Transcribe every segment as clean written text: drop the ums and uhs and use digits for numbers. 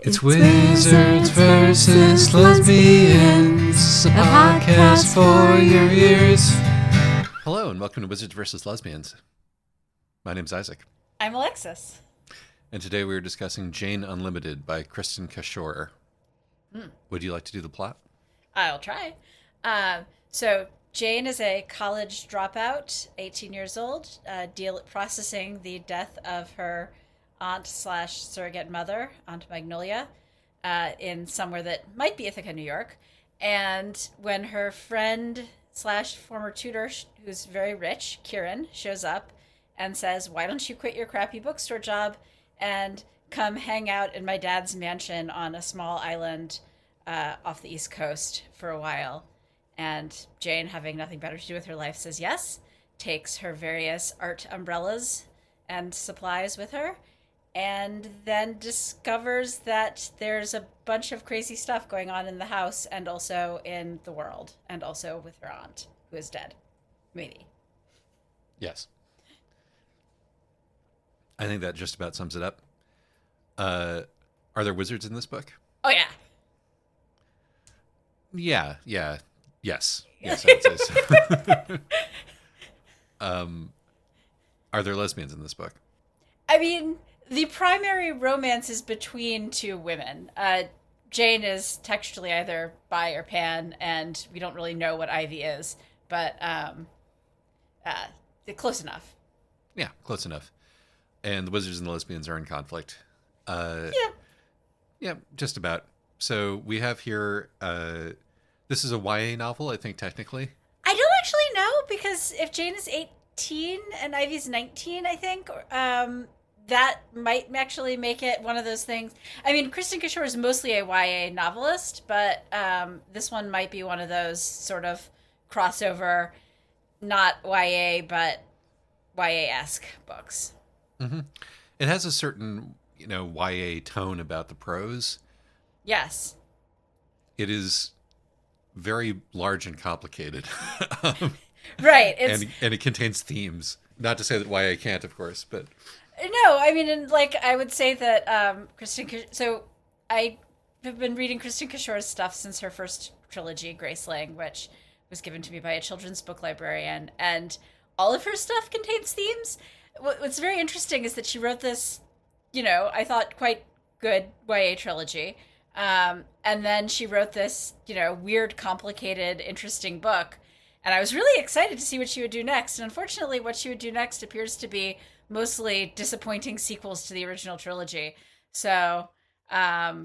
It's Wizards versus Lesbians, a podcast for your ears. Hello, and welcome to Wizards versus Lesbians. My name's Isaac. I'm Alexis. And today we are discussing Jane Unlimited by Kristen Cashore. Would you like to do the plot? I'll try. So Jane is a college dropout, 18 years old, processing the death of her aunt/surrogate mother, Aunt Magnolia, in somewhere that might be Ithaca, New York. And when her friend/former tutor, who's very rich, Kieran, shows up and says, "Why don't you quit your crappy bookstore job and come hang out in my dad's mansion on a small island off the East Coast for a while?" And Jane, having nothing better to do with her life, says yes, takes her various art umbrellas and supplies with her, and then discovers that there's a bunch of crazy stuff going on in the house and also in the world, and also with her aunt, who is dead. Maybe. Yes. I think that just about sums it up. Are there wizards in this book? Oh, yeah. Yes, I would say so. Are there lesbians in this book? I mean, the primary romance is between two women. Jane is textually either bi or pan, and we don't really know what Ivy is, but close enough. Yeah, close enough. And the wizards and the lesbians are in conflict. Yeah, just about. So we have here, this is a YA novel, I think, technically. I don't actually know, because if Jane is 18 and Ivy's 19, I think, that might actually make it one of those things. I mean, Kristen Cashore is mostly a YA novelist, but this one might be one of those sort of crossover, not YA, but YA-esque books. Mm-hmm. It has a certain, YA tone about the prose. Yes. It is very large and complicated. Right. And it contains themes. Not to say that YA can't, of course, but... No, I mean, and I would say that so I have been reading Kristen Cashore's stuff since her first trilogy, Graceling, which was given to me by a children's book librarian, and all of her stuff contains themes. What's very interesting is that she wrote this, I thought quite good YA trilogy, and then she wrote this, weird, complicated, interesting book, and I was really excited to see what she would do next, and unfortunately what she would do next appears to be mostly disappointing sequels to the original trilogy. So I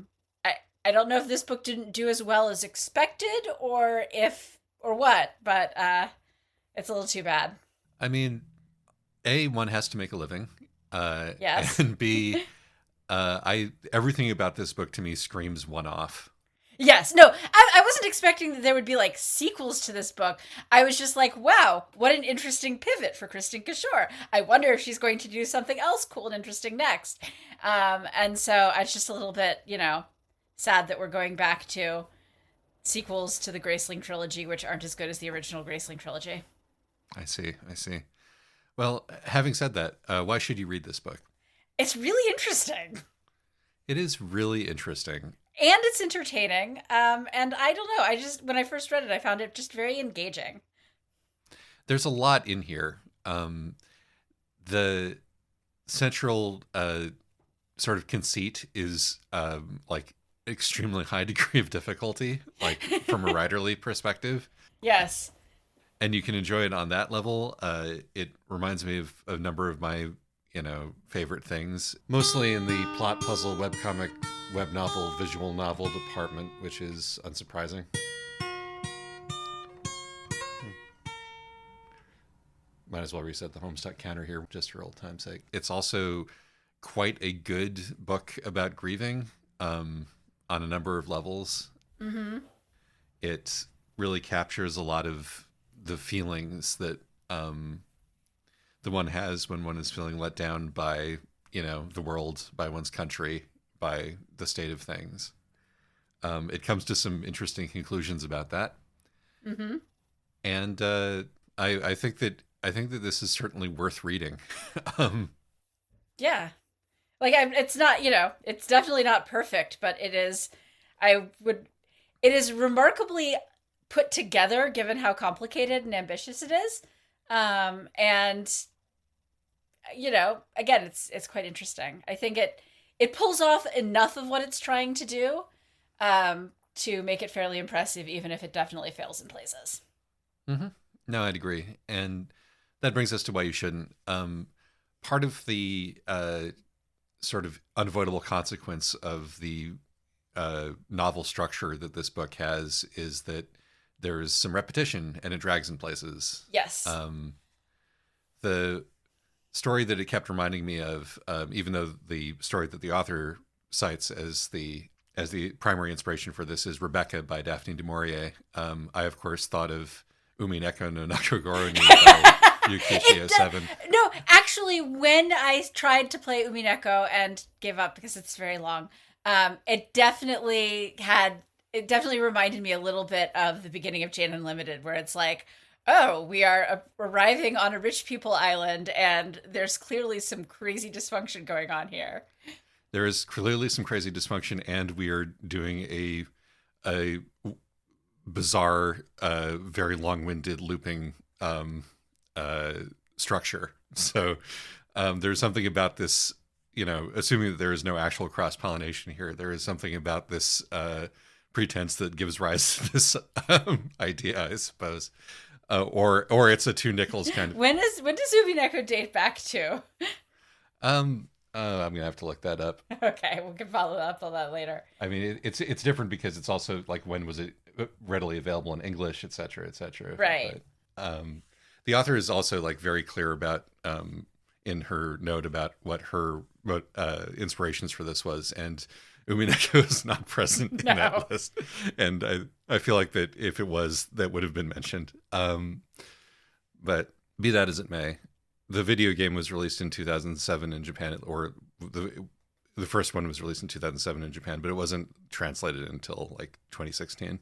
don't know if this book didn't do as well as expected or what, but it's a little too bad. I mean, A, one has to make a living. Yes. And B, everything about this book to me screams one-off. Yes. No, I wasn't expecting that there would be sequels to this book. I was just like, wow, what an interesting pivot for Kristen Cashore. I wonder if she's going to do something else cool and interesting next. And so I was just a little bit, sad that we're going back to sequels to the Graceling trilogy, which aren't as good as the original Graceling trilogy. I see. Well, having said that, why should you read this book? It's really interesting. It is really interesting. And it's entertaining. And I don't know. When I first read it, I found it just very engaging. There's a lot in here. The central sort of conceit is extremely high degree of difficulty, from a writerly perspective. Yes. And you can enjoy it on that level. It reminds me of a number of my, favorite things, mostly in the plot puzzle, webcomic, web novel, visual novel department, which is unsurprising. Might as well reset the Homestuck counter here just for old time's sake. It's also quite a good book about grieving on a number of levels. Mm-hmm. It really captures a lot of the feelings that the one has when one is feeling let down by, the world, by one's country, by the state of things. It comes to some interesting conclusions about that. Mm-hmm. And I think that this is certainly worth reading. Yeah. Like, it's not, it's definitely not perfect, but I would, it is remarkably put together given how complicated and ambitious it is. And, again, it's quite interesting. I think it pulls off enough of what it's trying to do, to make it fairly impressive, even if it definitely fails in places. Mm-hmm. No, I'd agree. And that brings us to why you shouldn't. Part of the sort of unavoidable consequence of the novel structure that this book has is that there's some repetition and it drags in places. Yes. The story that it kept reminding me of, even though the story that the author cites as the primary inspiration for this is Rebecca by Daphne du Maurier, I of course thought of Umineko no Nakogoro ni by Yukichi Ō7. No, actually, when I tried to play Umineko and gave up because it's very long, it definitely reminded me a little bit of the beginning of Jane Unlimited, where it's like, oh, we are arriving on a rich people island, and there's clearly some crazy dysfunction going on here. There is clearly some crazy dysfunction, and we are doing a bizarre, very long-winded looping structure. So there's something about this, assuming that there is no actual cross-pollination here, there is something about this pretense that gives rise to this idea, I suppose. Or it's a two nickels kind of. When does Umineko date back to? I'm gonna have to look that up. Okay, we can follow up on that later. I mean, it's different because it's also like, when was it readily available in English, et cetera, et cetera. Right. But, the author is also like very clear about in her note about what her inspirations for this was, and Umineko is not present in that list. And I feel like that if it was, that would have been mentioned. But be that as it may, the video game was released in 2007 in Japan, or the first one was released in 2007 in Japan, but it wasn't translated until like 2016.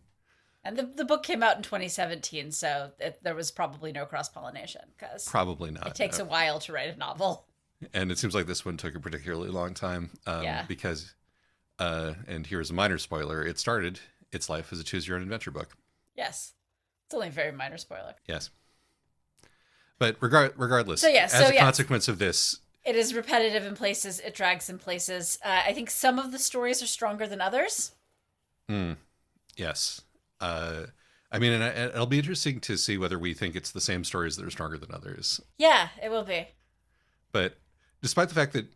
And the book came out in 2017, so there was probably no cross-pollination, because probably not. It takes a while to write a novel. And it seems like this one took a particularly long time, because, and here's a minor spoiler, it started its life as a choose-your-own-adventure book. Yes. It's only a very minor spoiler. Yes. But regardless, as a consequence of this... It is repetitive in places, it drags in places. I think some of the stories are stronger than others. Yes. I mean, and it'll be interesting to see whether we think it's the same stories that are stronger than others. Yeah, it will be. But despite the fact that,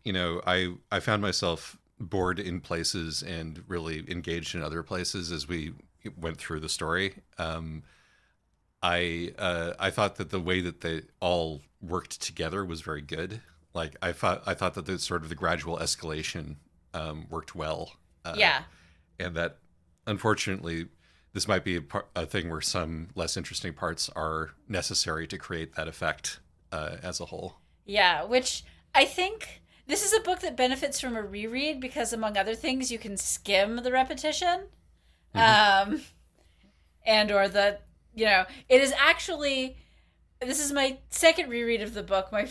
I found myself bored in places and really engaged in other places as we went through the story, I thought that the way that they all worked together was very good. Like, I thought that the sort of the gradual escalation worked well. And that, unfortunately, this might be a thing where some less interesting parts are necessary to create that effect as a whole. Yeah, which I think this is a book that benefits from a reread because, among other things, you can skim the repetition. Mm-hmm. It is actually, this is my second reread of the book. My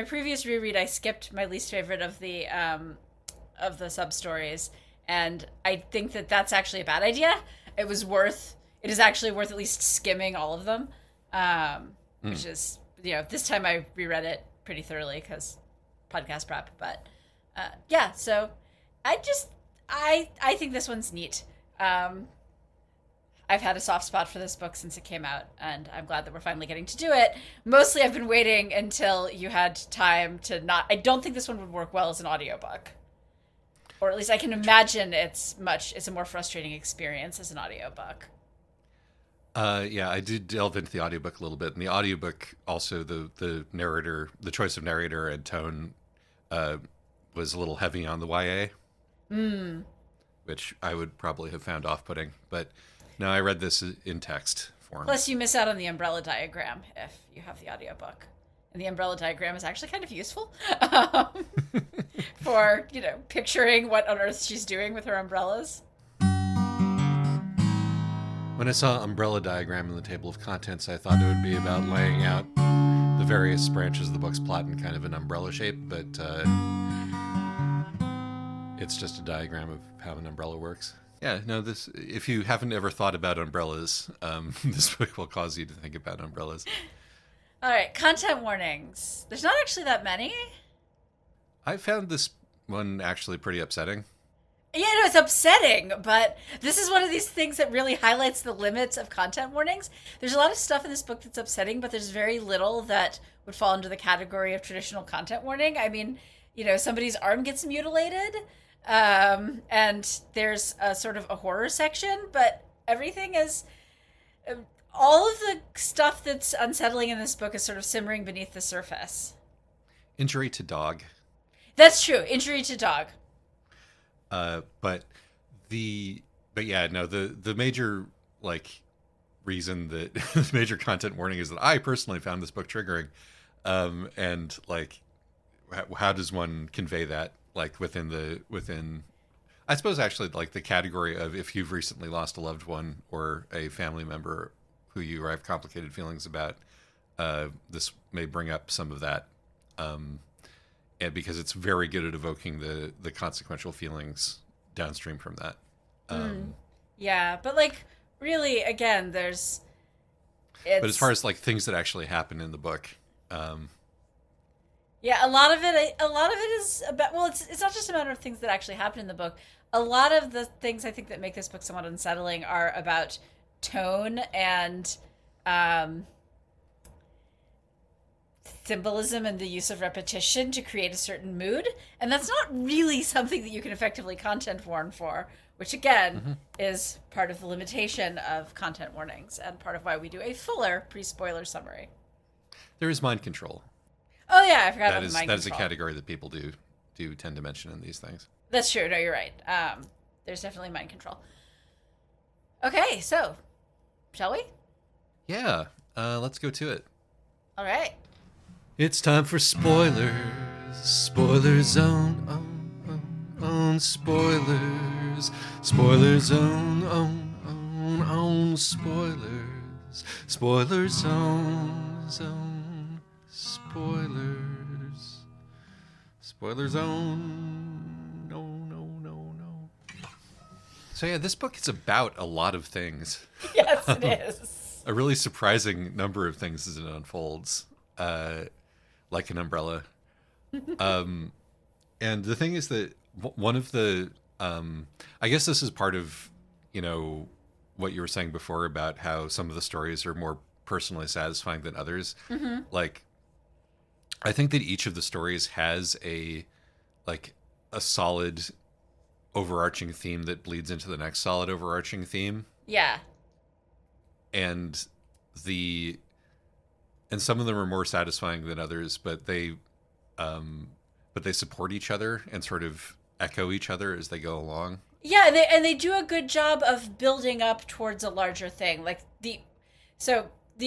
previous reread, I skipped my least favorite of the sub-stories, and I think that that's actually a bad idea. It is actually worth at least skimming all of them, which is, this time I reread it pretty thoroughly because podcast prep, but so I think this one's neat. I've had a soft spot for this book since it came out, and I'm glad that we're finally getting to do it. Mostly I've been waiting until you had time to I don't think this one would work well as an audiobook. Or at least I can imagine it's a more frustrating experience as an audiobook. I did delve into the audiobook a little bit, and the audiobook also, the narrator, the choice of narrator and tone was a little heavy on the YA, which I would probably have found off-putting, but no, I read this in text form. Plus you miss out on the umbrella diagram if you have the audiobook. And the umbrella diagram is actually kind of useful for, picturing what on earth she's doing with her umbrellas. When I saw umbrella diagram in the table of contents, I thought it would be about laying out the various branches of the book's plot in kind of an umbrella shape, but It's just a diagram of how an umbrella works. Yeah, no, this, if you haven't ever thought about umbrellas, this book will cause you to think about umbrellas. All right, content warnings. There's not actually that many. I found this one actually pretty upsetting. Yeah, no, it's upsetting, but this is one of these things that really highlights the limits of content warnings. There's a lot of stuff in this book that's upsetting, but there's very little that would fall under the category of traditional content warning. I mean, somebody's arm gets mutilated, and there's a sort of a horror section, but everything is. All of the stuff that's unsettling in this book is sort of simmering beneath the surface. Injury to dog. That's true. Injury to dog. But yeah, no, the major reason that the major content warning is that I personally found this book triggering, and how does one convey that within I suppose actually the category of if you've recently lost a loved one or a family member who you have complicated feelings about, this may bring up some of that. And because it's very good at evoking the consequential feelings downstream from that. Yeah, but really, again, but as far as things that actually happen in the book, yeah, a lot of it is about. Well, it's not just a matter of things that actually happen in the book. A lot of the things I think that make this book somewhat unsettling are about tone and symbolism and the use of repetition to create a certain mood, and that's not really something that you can effectively content warn for, which again is part of the limitation of content warnings and part of why we do a fuller pre-spoiler summary. There is mind control. Oh yeah, I forgot about the mind control. That is a category that people do tend to mention in these things. That's true. No, you're right. There's definitely mind control. Okay, so shall we? Yeah, let's go to it. All right. It's time for spoilers. Spoiler zone. Spoilers. Spoiler zone. Spoilers. Spoiler zone. Spoilers. Spoiler zone. No. So yeah, this book is about a lot of things. Yes, it is. A really surprising number of things as it unfolds. Like an umbrella. And the thing is that one of the, I guess this is part of, what you were saying before about how some of the stories are more personally satisfying than others. I think that each of the stories has a solid overarching theme that bleeds into the next solid overarching theme. Yeah. And some of them are more satisfying than others, but they support each other and sort of echo each other as they go along. Yeah, they do a good job of building up towards a larger thing. The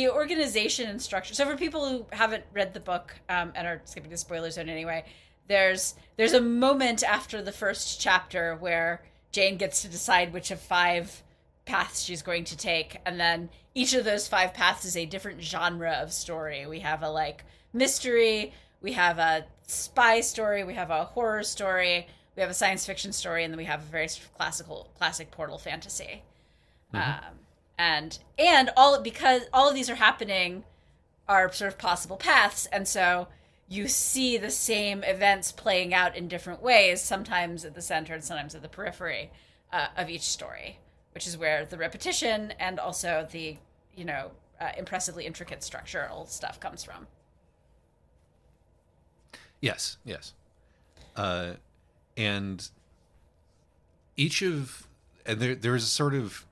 organization and structure. So for people who haven't read the book and are skipping the spoiler zone anyway, there's a moment after the first chapter where Jane gets to decide which of 5 paths she's going to take, and then each of those 5 paths is a different genre of story. We have a mystery, we have a spy story, we have a horror story, we have a science fiction story, and then we have a very classic portal fantasy. And because all of these are happening are sort of possible paths, and so you see the same events playing out in different ways, sometimes at the center and sometimes at the periphery of each story, which is where the repetition and also the, impressively intricate structural stuff comes from. Yes. And there's a sort of,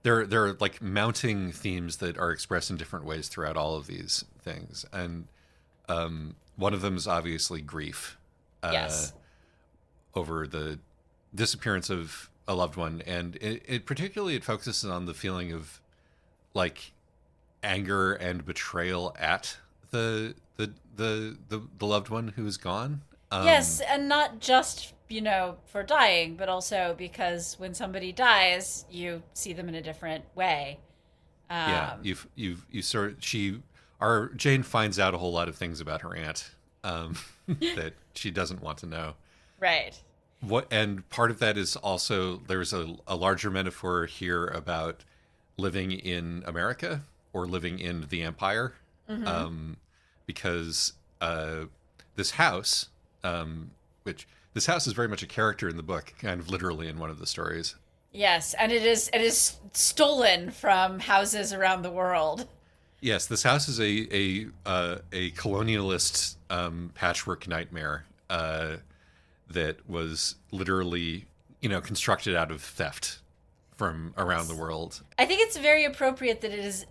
there are mounting themes that are expressed in different ways throughout all of these things. And one of them is obviously grief. Yes. Over the disappearance of a loved one, and it particularly focuses on the feeling of anger and betrayal at the loved one who is gone. Yes, and not just for dying, but also because when somebody dies, you see them in a different way. Jane finds out a whole lot of things about her aunt that she doesn't want to know. Right. what, and part of that is also there's a larger metaphor here about living in America or living in the empire, Mm-hmm. um, because this house, which this house is very much a character in the book, kind of literally in one of the stories. Yes, and it is stolen from houses around the world. Yes, this house is a colonialist patchwork nightmare that was literally, constructed out of theft from around the world. I think it's very appropriate that it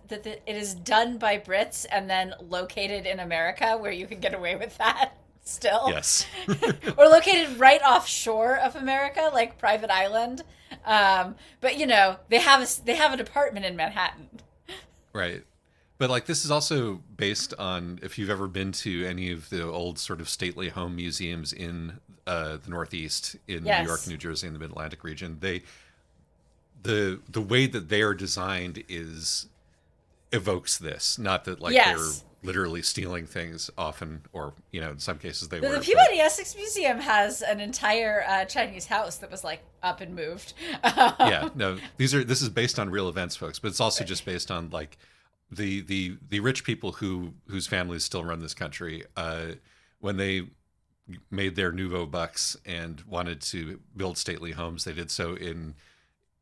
is done by Brits and then located in America, where you can get away with that still, Yes, or located right offshore of America, like Private Island. But they have a department in Manhattan. right. But like this is also based on if you've ever been to any of the old sort of stately home museums in the Northeast, in New York, Yes. New Jersey, and the Mid Atlantic region. The way that they are designed is evokes this. Not that like they're Yes. literally stealing things often, or in some cases they The were. But Peabody Essex Museum has an entire Chinese house that was like up and moved. yeah, no, this is based on real events, folks. But it's also just based on like the rich people whose families still run this country. When they made their nouveau bucks and wanted to build stately homes, they did so in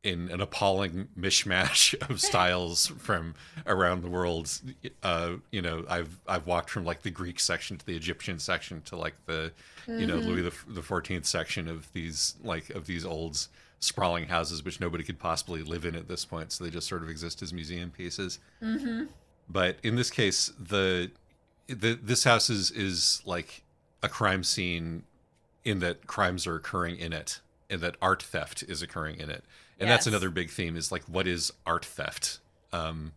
an appalling mishmash of styles from around the world. I've walked from like the Greek section to the Egyptian section to like the Louis the 14th section of these old sprawling houses which nobody could possibly live in at this point, so they just sort of exist as museum pieces. Mm-hmm. But in this case, this house is like a crime scene in that crimes are occurring in it, and that art theft is occurring in it. And that's Yes. another big theme is like, what is art theft? And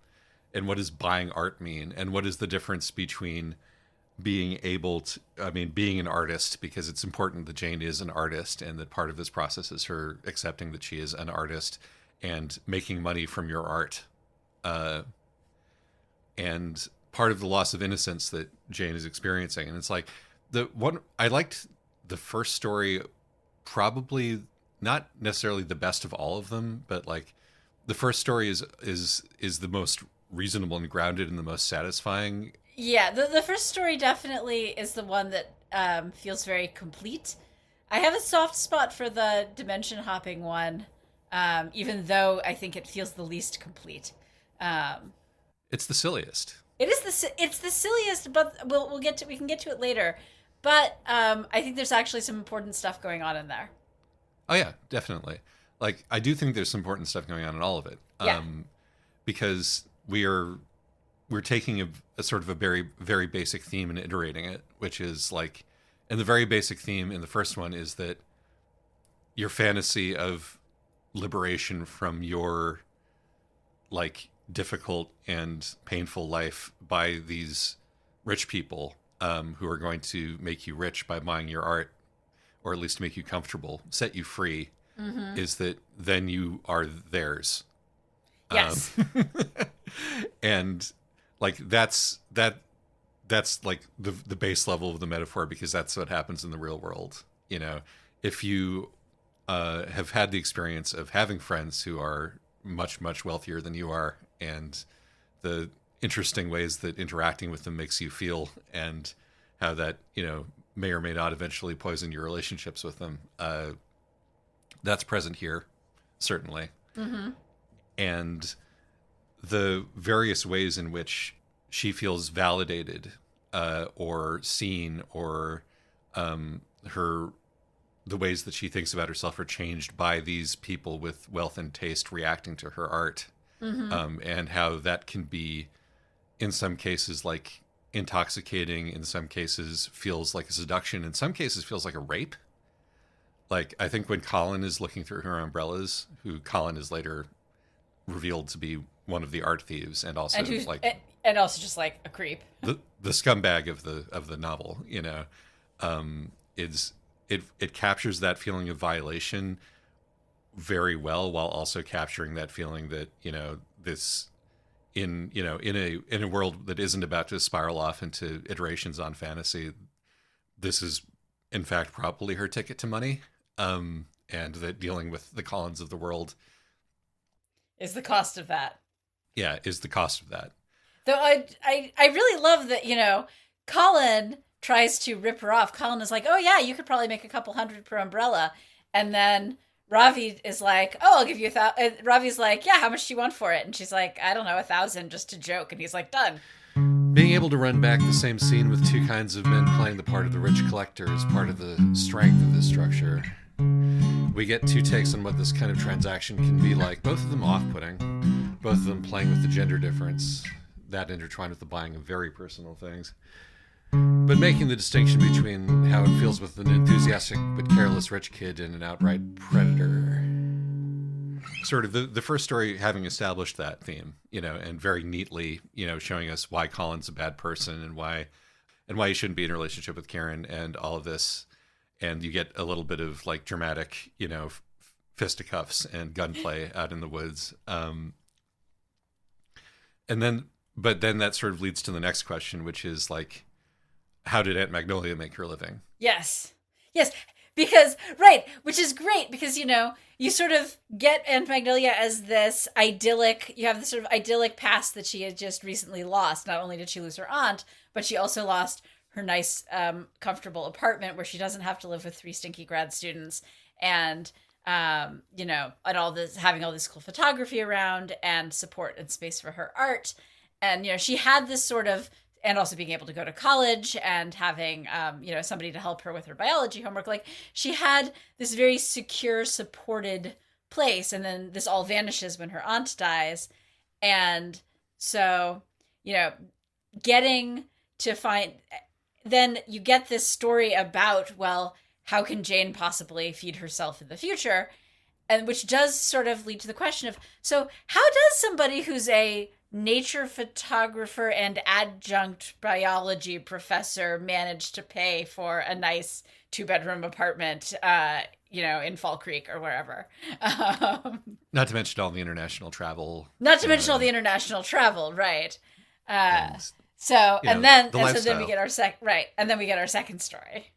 what does buying art mean? And what is the difference between being being an artist, because it's important that Jane is an artist and that part of this process is her accepting that she is an artist and making money from your art. And part of the loss of innocence that Jane is experiencing. And it's like the one I liked the first story, probably not necessarily the best of all of them, but like the first story is the most reasonable and grounded and the most satisfying. Yeah, the first story definitely is the one that feels very complete. I have a soft spot for the dimension hopping one, even though I think it feels the least complete. It's the silliest. It's the silliest, but we can get to it later. But I think there's actually some important stuff going on in there. Oh yeah, definitely. Like I do think there's some important stuff going on in all of it. Yeah. Because we're taking a sort of a very very basic theme and iterating it, which is like, and the very basic theme in the first one is that your fantasy of liberation from your like difficult and painful life by these rich people, who are going to make you rich by buying your art, or at least make you comfortable, set you free, Mm-hmm. is that then you are theirs. Yes. And like that's like the base level of the metaphor, because that's what happens in the real world. If you have had the experience of having friends who are much much wealthier than you are, and the interesting ways that interacting with them makes you feel, and how that may or may not eventually poison your relationships with them, that's present here, certainly. Mm-hmm. And the various ways in which she feels validated, or seen, or the ways that she thinks about herself are changed by these people with wealth and taste reacting to her art. Mm-hmm. And how that can be, in some cases, like intoxicating, in some cases feels like a seduction, in some cases feels like a rape. Like I think when Colin is looking through her umbrellas, who Colin is later revealed to be one of the art thieves, and also and also just like a creep. the scumbag of the novel, is it captures that feeling of violation very well, while also capturing that feeling that this in a world that isn't about to spiral off into iterations on fantasy, this is in fact probably her ticket to money. and that dealing with the Collins of the world, Is the cost of that. yeah, is the cost of that. Though I really love that, Colin tries to rip her off. Colin is like, oh yeah, you could probably make a couple hundred per umbrella. And then Ravi is like, oh, I'll give you 1,000. Ravi's like, yeah, how much do you want for it? And she's like, I don't know, 1,000 just to joke. And he's like, done. Being able to run back the same scene with two kinds of men playing the part of the rich collector is part of the strength of this structure. We get two takes on what this kind of transaction can be like, both of them off-putting, both of them playing with the gender difference, that intertwined with the buying of very personal things, but making the distinction between how it feels with an enthusiastic but careless rich kid and an outright predator. Sort of the first story having established that theme, and very neatly, showing us why Colin's a bad person and why he shouldn't be in a relationship with Karen and all of this. And you get a little bit of like dramatic, fisticuffs and gunplay out in the woods. But then that sort of leads to the next question, which is like, how did Aunt Magnolia make her living? Yes. Yes. Because, right, which is great because, you sort of get Aunt Magnolia as this idyllic, you have this sort of idyllic past that she had just recently lost. Not only did she lose her aunt, but she also lost her nice, comfortable apartment where she doesn't have to live with 3 stinky grad students and, and all this, having all this cool photography around and support and space for her art. And, she had this sort of, and also being able to go to college and having, somebody to help her with her biology homework. Like, she had this very secure, supported place. And then this all vanishes when her aunt dies. And so, getting to find... Then you get this story about, well, how can Jane possibly feed herself in the future? And which does sort of lead to the question of, so how does somebody who's a nature photographer and adjunct biology professor manage to pay for a nice 2-bedroom apartment, in Fall Creek or wherever? Not to mention all the international travel. Not to mention all the international travel, right? And, so then we get our and then we get our second story.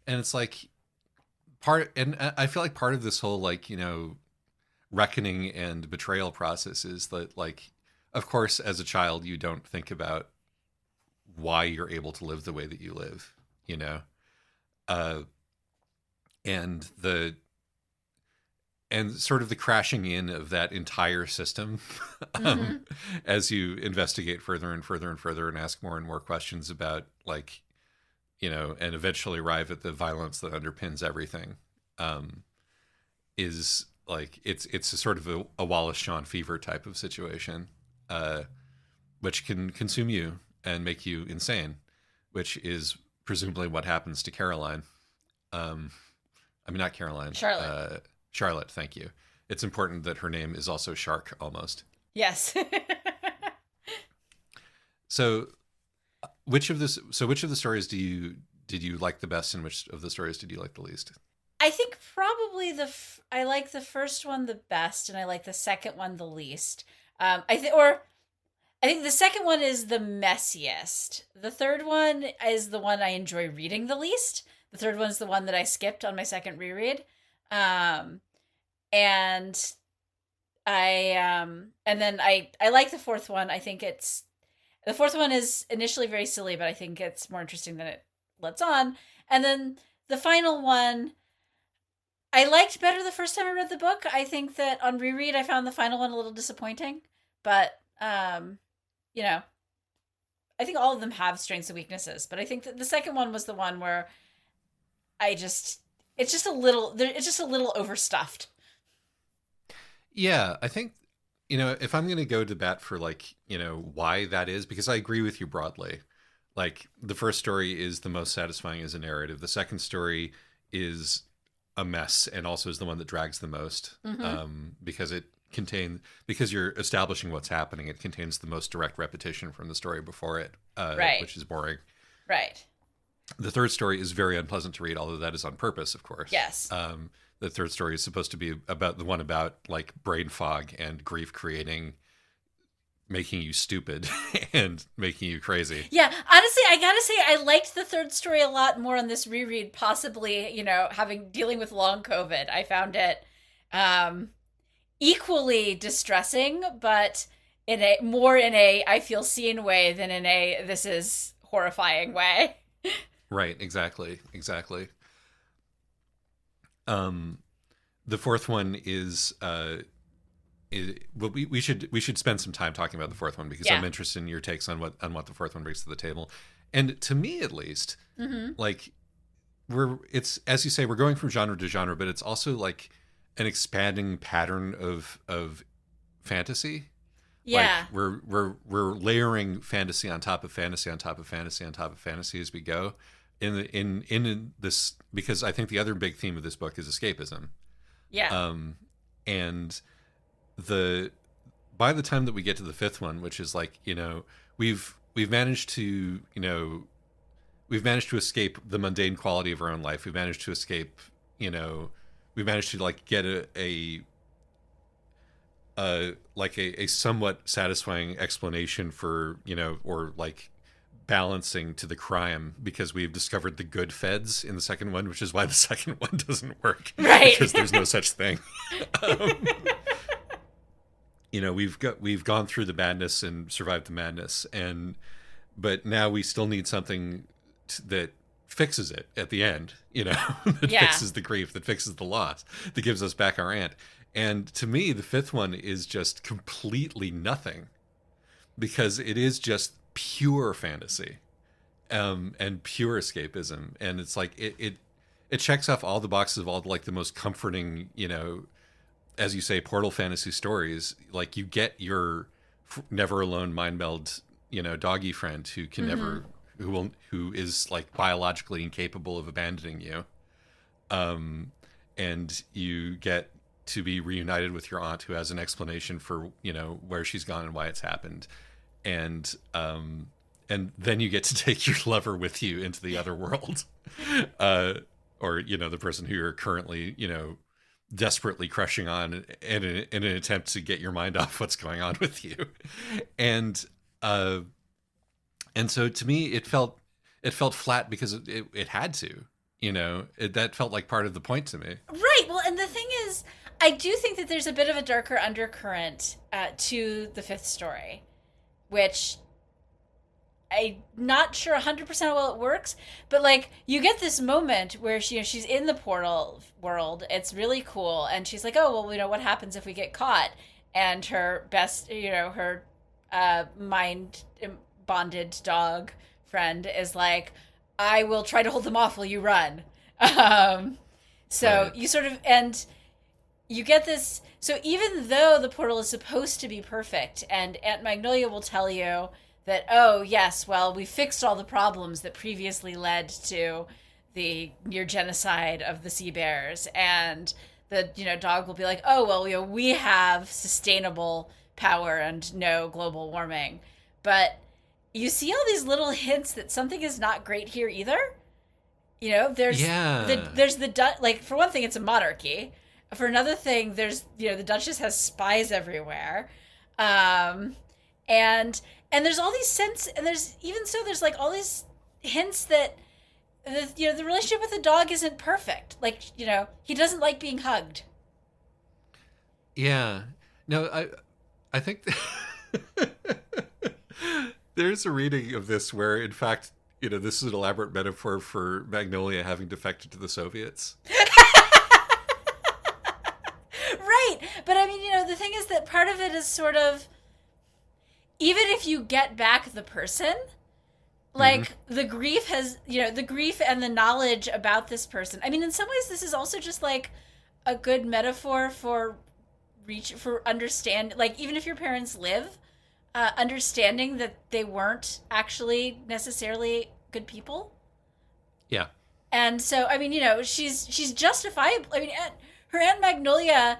And it's like I feel like part of this whole reckoning and betrayal process is that, like, of course, as a child, you don't think about why you're able to live the way that you live, and sort of the crashing in of that entire system as you investigate further and further and further and ask more and more questions about, like, and eventually arrive at the violence that underpins everything, is like, it's a sort of a Wallace Shawn fever type of situation, which can consume you and make you insane, which is presumably what happens to Caroline. Not Caroline. Charlotte. Charlotte, thank you. It's important that her name is also Shark, almost. Yes. So, which of the stories did you like the best, and which of the stories did you like the least? I think probably I like the first one the best, and I like the second one the least. I think the second one is the messiest. The third one is the one I enjoy reading the least. The third one's the one that I skipped on my second reread. And then I like the fourth one. I think the fourth one is initially very silly, but I think it's more interesting than it lets on. And then the final one, I liked better the first time I read the book. I think that on reread, I found the final one a little disappointing, but, I think all of them have strengths and weaknesses, but I think that the second one was the one where it's just a little overstuffed. Yeah, I think, if I'm going to go to bat for, like, why that is, because I agree with you broadly. Like, the first story is the most satisfying as a narrative. The second story is a mess and also is the one that drags the most, because you're establishing what's happening. It contains the most direct repetition from the story before it, right. Which is boring. Right. The third story is very unpleasant to read, although that is on purpose, of course. Yes. The third story is supposed to be about like brain fog and grief creating making you stupid and making you crazy. Yeah, honestly, I gotta say, I liked the third story a lot more on this reread. Possibly, having dealing with long COVID, I found it um, equally distressing, but in a I feel seen way than in a this is horrifying way. Right, exactly. Um, the fourth one well, we should spend some time talking about the fourth one because Yeah. I'm interested in your takes on what the fourth one brings to the table. And to me, at least, Mm-hmm. like it's as you say, we're going from genre to genre, but it's also like an expanding pattern of fantasy. Like Yeah. we're layering fantasy on top of fantasy on top of fantasy on top of fantasy as we go. In this, because I think the other big theme of this book is escapism. Yeah. And the by the time that we get to the fifth one, which is like, we've managed to we've managed to escape the mundane quality of our own life. We've managed to escape, we've managed to like get a somewhat satisfying explanation for, or like balancing to the crime, because we've discovered the good feds in the second one, which is why the second one doesn't work. Right. Because there's no such thing. We've gone through the madness and survived the madness, but now we still need something that fixes it at the end, that Yeah. fixes the grief, that fixes the loss, that gives us back our aunt. And to me, the fifth one is just completely nothing, because it is just pure fantasy, and pure escapism. And it's like it checks off all the boxes of all like the most comforting, as you say, portal fantasy stories. Like you get your never alone mind meld, doggy friend who can never, who is like biologically incapable of abandoning you. And you get to be reunited with your aunt who has an explanation for, where she's gone and why it's happened. And then you get to take your lover with you into the other world. Or, the person who you're currently, desperately crushing on in an attempt to get your mind off what's going on with you. And so to me, it felt flat because it had to, that felt like part of the point to me. Right. Well, and the thing is, I do think that there's a bit of a darker undercurrent to the fifth story, which I'm not sure 100% how well it works, but like you get this moment where she's in the portal world. It's really cool, and she's like, "Oh well, what happens if we get caught?" And her best, her mind bonded dog friend is like, "I will try to hold them off while you run." So Right. you sort of and you get this. So even though the portal is supposed to be perfect, and Aunt Magnolia will tell you that, oh, yes, well, we fixed all the problems that previously led to the near genocide of the sea bears. And the, dog will be like, oh, well, we have sustainable power and no global warming. But you see all these little hints that something is not great here either. There's like, for one thing, it's a monarchy. For another thing, there's, the Duchess has spies everywhere. And there's all these and there's like all these hints that the relationship with the dog isn't perfect. Like, he doesn't like being hugged. Yeah. No, I think there's a reading of this where, in fact, this is an elaborate metaphor for Magnolia having defected to the Soviets. Right. But I mean, the thing is that part of it is sort of, even if you get back the person, like the grief the grief and the knowledge about this person. I mean, in some ways, this is also just like a good metaphor for understand. Like, even if your parents live, understanding that they weren't actually necessarily good people. Yeah. And so, I mean, she's justifiable. I mean, her Aunt Magnolia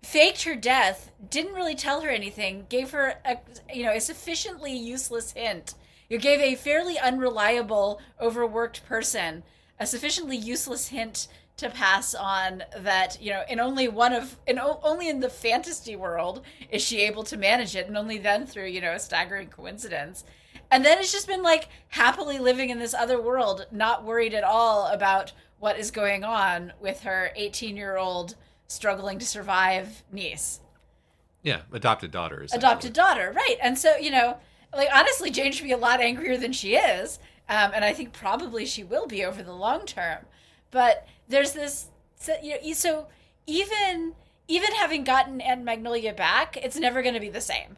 faked her death, didn't really tell her anything, gave her a sufficiently useless hint. You gave a fairly unreliable, overworked person a sufficiently useless hint to pass on that, in only in the fantasy world is she able to manage it, and only then through, a staggering coincidence. And then it's just been like happily living in this other world, not worried at all about what is going on with her 18-year-old struggling to survive niece. Yeah, adopted daughter. Adopted daughter, right. And so, like, honestly, Jane should be a lot angrier than she is. And I think probably she will be over the long term. But there's this, so even having gotten Aunt Magnolia back, it's never going to be the same.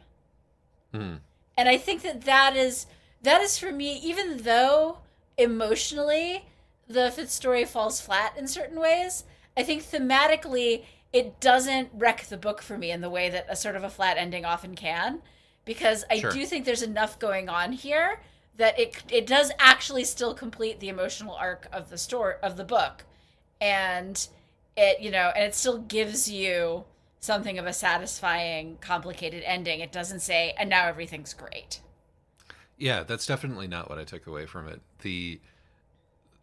Mm. And I think that is for me, even though emotionally the fifth story falls flat in certain ways, I think thematically it doesn't wreck the book for me in the way that a sort of a flat ending often can, because I do think there's enough going on here that it does actually still complete the emotional arc of the story of the book, and it still gives you something of a satisfying, complicated ending. It doesn't say, and now everything's great. Yeah, that's definitely not what I took away from it.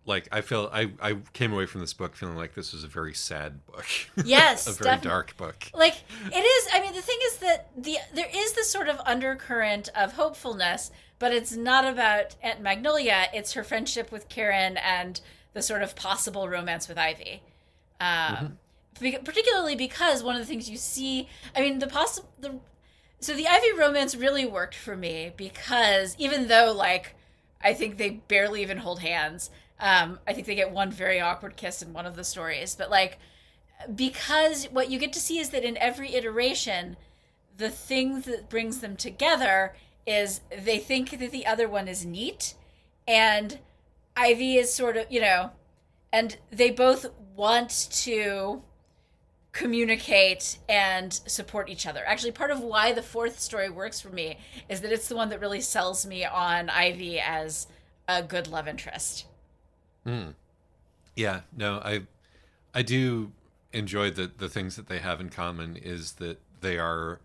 I came away from this book feeling like this was a very sad book. Yes, a very dark book. Like, it is. I mean, the thing is that there is this sort of undercurrent of hopefulness, but it's not about Aunt Magnolia. It's her friendship with Karen and the sort of possible romance with Ivy. Particularly because one of the things you see, I mean, so the Ivy romance really worked for me because even though, like, I think they barely even hold hands, I think they get one very awkward kiss in one of the stories, but like, because what you get to see is that in every iteration, the thing that brings them together is they think that the other one is neat, and Ivy is sort of, and they both want to communicate and support each other. Actually, part of why the fourth story works for me is that it's the one that really sells me on Ivy as a good love interest. Yeah, no, I do enjoy the things that they have in common is that they are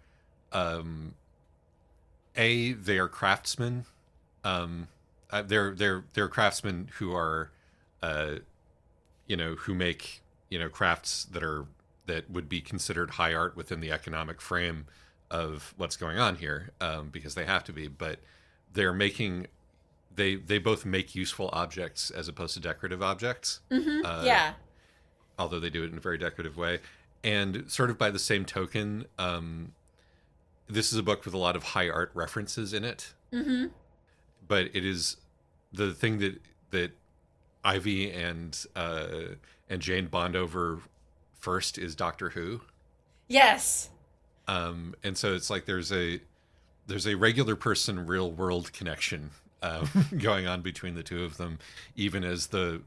they are craftsmen. They're craftsmen who are who make crafts that would be considered high art within the economic frame of what's going on here, because they have to be, but they're making they both make useful objects as opposed to decorative objects. Yeah. Although they do it in a very decorative way. And sort of by the same token, this is a book with a lot of high art references in it. But it is the thing that Ivy and Jane bond over first is Doctor Who. Yes. And so it's like there's a regular person, real world connection going on between the two of them, even as they're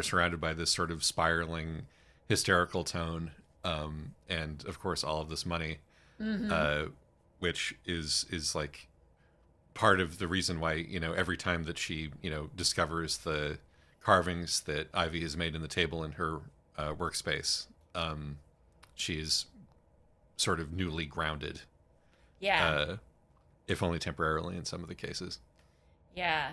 surrounded by this sort of spiraling, hysterical tone, and of course all of this money, which is like part of the reason why every time that she discovers the carvings that Ivy has made in the table in her workspace, she's sort of newly grounded. Yeah. If only temporarily in some of the cases. Yeah.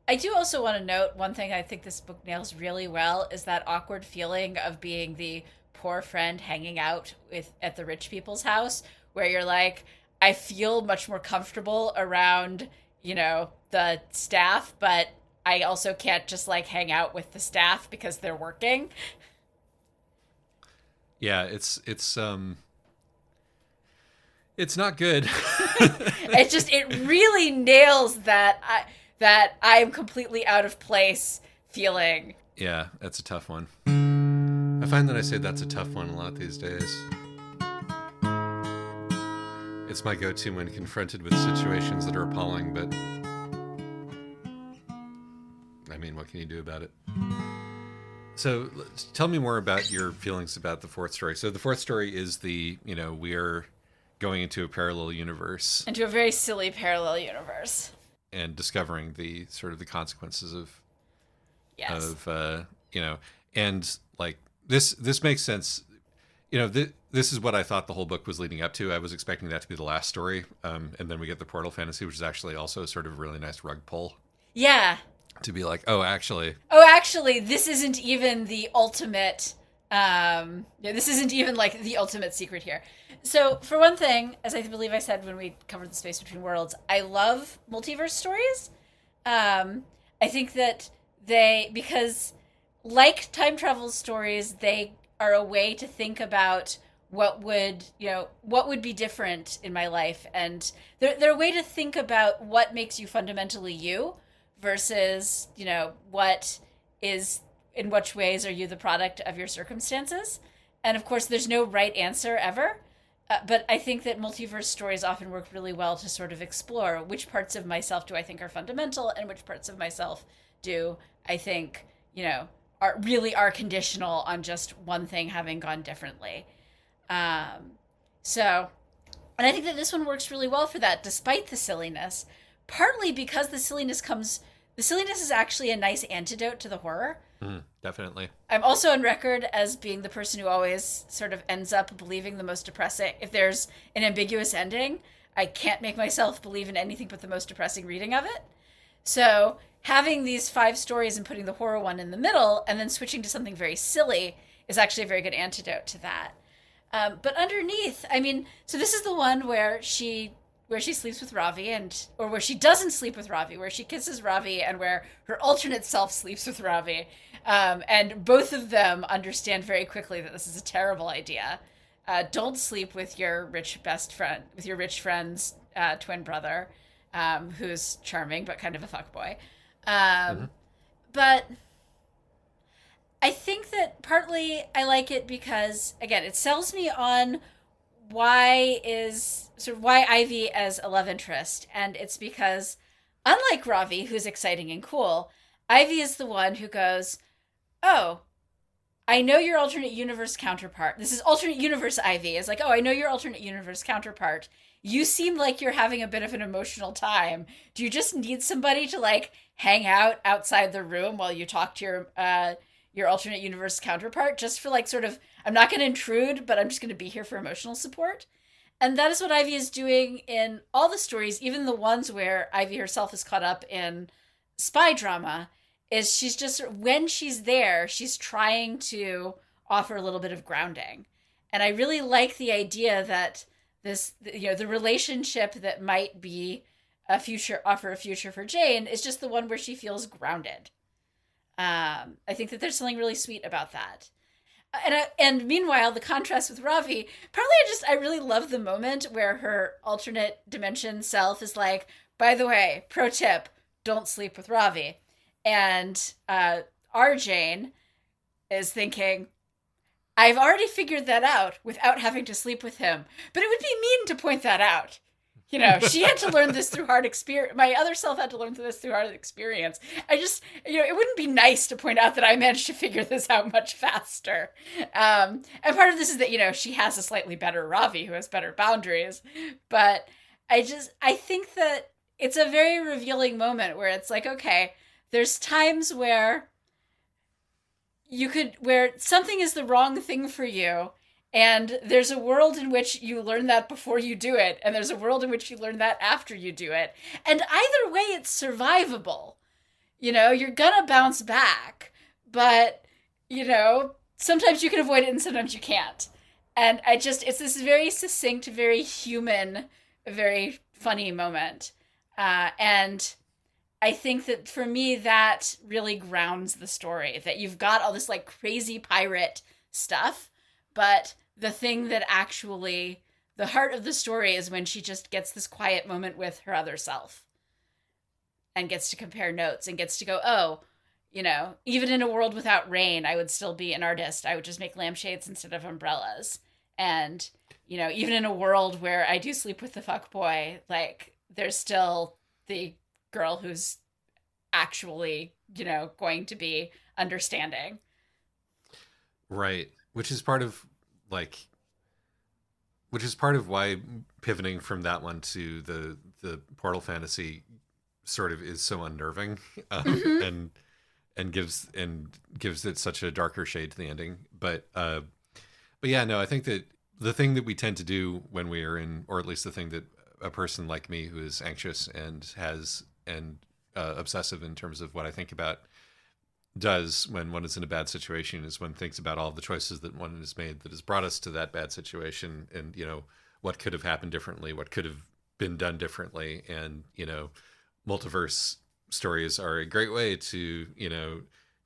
I do also want to note one thing I think this book nails really well is that awkward feeling of being the poor friend hanging out at the rich people's house, where you're like, I feel much more comfortable around, the staff, but I also can't just like hang out with the staff because they're working. Yeah, it's not good. It really nails that I am completely out of place feeling. Yeah, that's a tough one. I find that I say that's a tough one a lot these days. It's my go-to when confronted with situations that are appalling, but I mean, what can you do about it? So tell me more about your feelings about the fourth story. So the fourth story is we are going into a parallel universe. Into a very silly parallel universe. And discovering the sort of the consequences of, yes. And like this makes sense. This is what I thought the whole book was leading up to. I was expecting that to be the last story. And then we get the Portal Fantasy, which is actually also sort of a really nice rug pull. Yeah. To be like, oh, actually, this isn't even the ultimate. This isn't even like the ultimate secret here. So, for one thing, as I believe I said when we covered the Space Between Worlds, I love multiverse stories. I think that because like time travel stories, they are a way to think about what would be different in my life, and they're a way to think about what makes you fundamentally you versus what is in which ways are you the product of your circumstances. And of course there's no right answer ever, but I think that multiverse stories often work really well to sort of explore which parts of myself do I think are fundamental and which parts of myself do I think are conditional on just one thing having gone differently. um, so and I think that this one works really well for that, despite the silliness. Partly because the silliness is actually a nice antidote to the horror. definitely. I'm also on record as being the person who always sort of ends up believing the most depressing. If there's an ambiguous ending, I can't make myself believe in anything but the most depressing reading of it. So having these 5 stories and putting the horror one in the middle and then switching to something very silly is actually a very good antidote to that. But underneath, I mean, so this is the one where she sleeps with Ravi, or where she doesn't sleep with Ravi, where she kisses Ravi, and where her alternate self sleeps with Ravi. And both of them understand very quickly that this is a terrible idea. Don't sleep with your rich best friend, with your rich friend's twin brother, who's charming but kind of a fuckboy. But I think that partly I like it because, again, it sells me on why Ivy as a love interest, and it's because, unlike Ravi, who's exciting and cool, Ivy is the one who goes, "Oh, I know your alternate universe counterpart." This is alternate universe Ivy. Is like, "Oh, I know your alternate universe counterpart. You seem like you're having a bit of an emotional time. Do you just need somebody to like hang out outside the room while you talk to your alternate universe counterpart, just for like sort of, I'm not going to intrude, but I'm just going to be here for emotional support?" And that is what Ivy is doing in all the stories, even the ones where Ivy herself is caught up in spy drama. Is she's just, when she's there, she's trying to offer a little bit of grounding. And I really like the idea that the relationship that might be offer a future for Jane is just the one where she feels grounded. I think that there's something really sweet about that. And meanwhile, the contrast with Ravi, probably I really love the moment where her alternate dimension self is like, "By the way, pro tip, don't sleep with Ravi." And our Jane is thinking, "I've already figured that out without having to sleep with him. But it would be mean to point that out." She had to learn this through hard experience. My other self had to learn this through hard experience. I just, it wouldn't be nice to point out that I managed to figure this out much faster. And part of this is that, she has a slightly better Ravi who has better boundaries. But I think that it's a very revealing moment where it's like, okay, there's times where where something is the wrong thing for you, and there's a world in which you learn that before you do it, and there's a world in which you learn that after you do it. And either way, it's survivable. You're gonna bounce back, but, sometimes you can avoid it and sometimes you can't. And it's this very succinct, very human, very funny moment. And I think that for me, that really grounds the story, that you've got all this like crazy pirate stuff, but the thing that actually, the heart of the story is when she just gets this quiet moment with her other self and gets to compare notes and gets to go, "Oh, even in a world without rain, I would still be an artist. I would just make lampshades instead of umbrellas. And, even in a world where I do sleep with the fuckboy, like, there's still the girl who's actually, going to be understanding." Right. Which is part of why pivoting from that one to the Portal Fantasy sort of is so unnerving, and gives it such a darker shade to the ending. But yeah, no, I think that the thing that we tend to do when we are in, or at least the thing that a person like me who is anxious and has, and obsessive in terms of what I think about does when one is in a bad situation is one thinks about all the choices that one has made that has brought us to that bad situation, and what could have happened differently, what could have been done differently. And multiverse stories are a great way to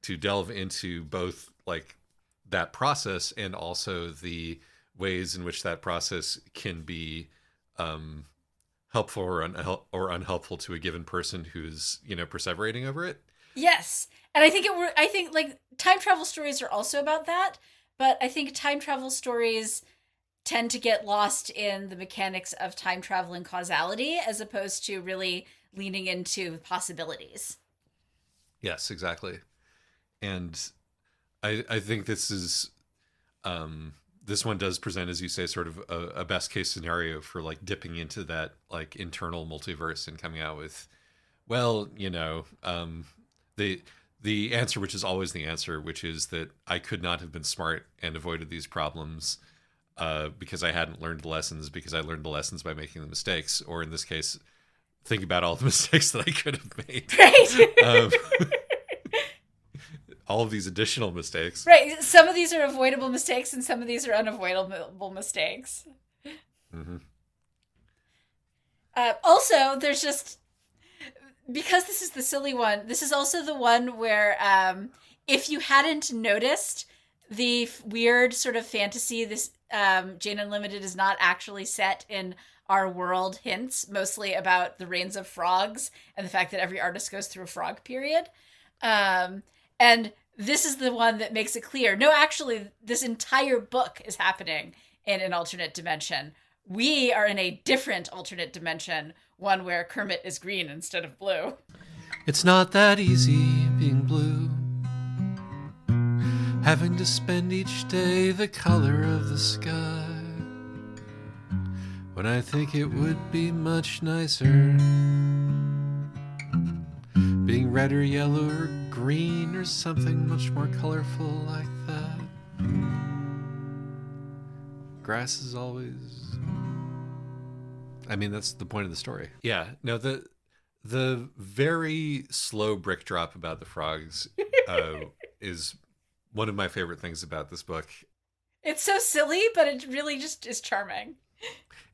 to delve into both like that process and also the ways in which that process can be helpful or unhelpful to a given person who's perseverating over it. Yes. And I think like time travel stories are also about that, but I think time travel stories tend to get lost in the mechanics of time travel and causality as opposed to really leaning into possibilities. Yes, exactly. And I think this is this one does present, as you say, sort of a best case scenario for like dipping into that like internal multiverse and coming out with, well, the answer, which is always the answer, which is that I could not have been smart and avoided these problems because I hadn't learned the lessons, because I learned the lessons by making the mistakes, or in this case, think about all the mistakes that I could have made. Right. All of these additional mistakes. Right. Some of these are avoidable mistakes and some of these are unavoidable mistakes. Mm-hmm. Also, there's just, because this is the silly one, this is also the one where if you hadn't noticed the weird sort of fantasy, this Jane Unlimited is not actually set in our world hints mostly about the reigns of frogs and the fact that every artist goes through a frog period. And this is the one that makes it clear. No, actually, this entire book is happening in an alternate dimension. We are in a different alternate dimension, one where Kermit is green instead of blue. It's not that easy being blue, having to spend each day the color of the sky, when I think it would be much nicer being red or yellow or green or something much more colorful like that. Grass is always... I mean, that's the point of the story. Yeah, no, the very slow brick drop about the frogs is one of my favorite things about this book. It's so silly, but it really just is charming.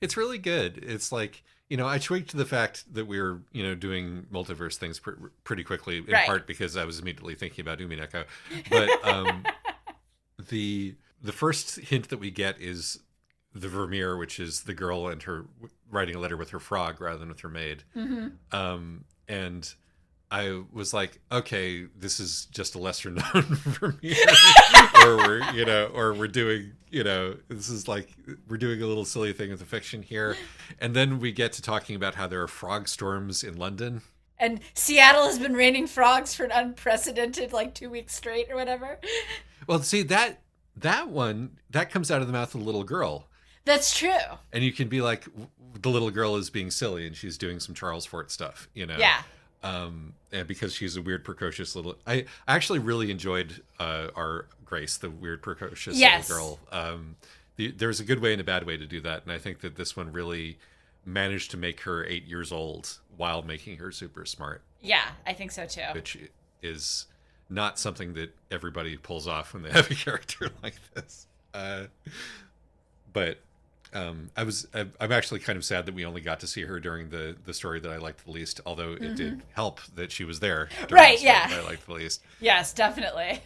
It's really good. It's like, I twigged to the fact that we were, doing multiverse things pretty quickly, in part because I was immediately thinking about Umineko. But the first hint that we get is the Vermeer, which is the girl and her writing a letter with her frog rather than with her maid. Mm-hmm. And I was like, okay, this is just a lesser known Vermeer, or we're doing, this is like, we're doing a little silly thing with the fiction here. And then we get to talking about how there are frog storms in London. And Seattle has been raining frogs for an unprecedented, 2 weeks straight or whatever. Well, see, that one, that comes out of the mouth of the little girl. That's true. And you can be like, the little girl is being silly and she's doing some Charles Fort stuff, Yeah. And because she's a weird, precocious little... I actually really enjoyed our Grace, the weird, precocious little girl. There's a good way and a bad way to do that. And I think that this one really managed to make her 8 years old while making her super smart. Yeah, I think so too. Which is not something that everybody pulls off when they have a character like this. But I'm actually kind of sad that we only got to see her during the story that I liked the least, although it did help that she was there during the story that I liked the least. Yes, definitely.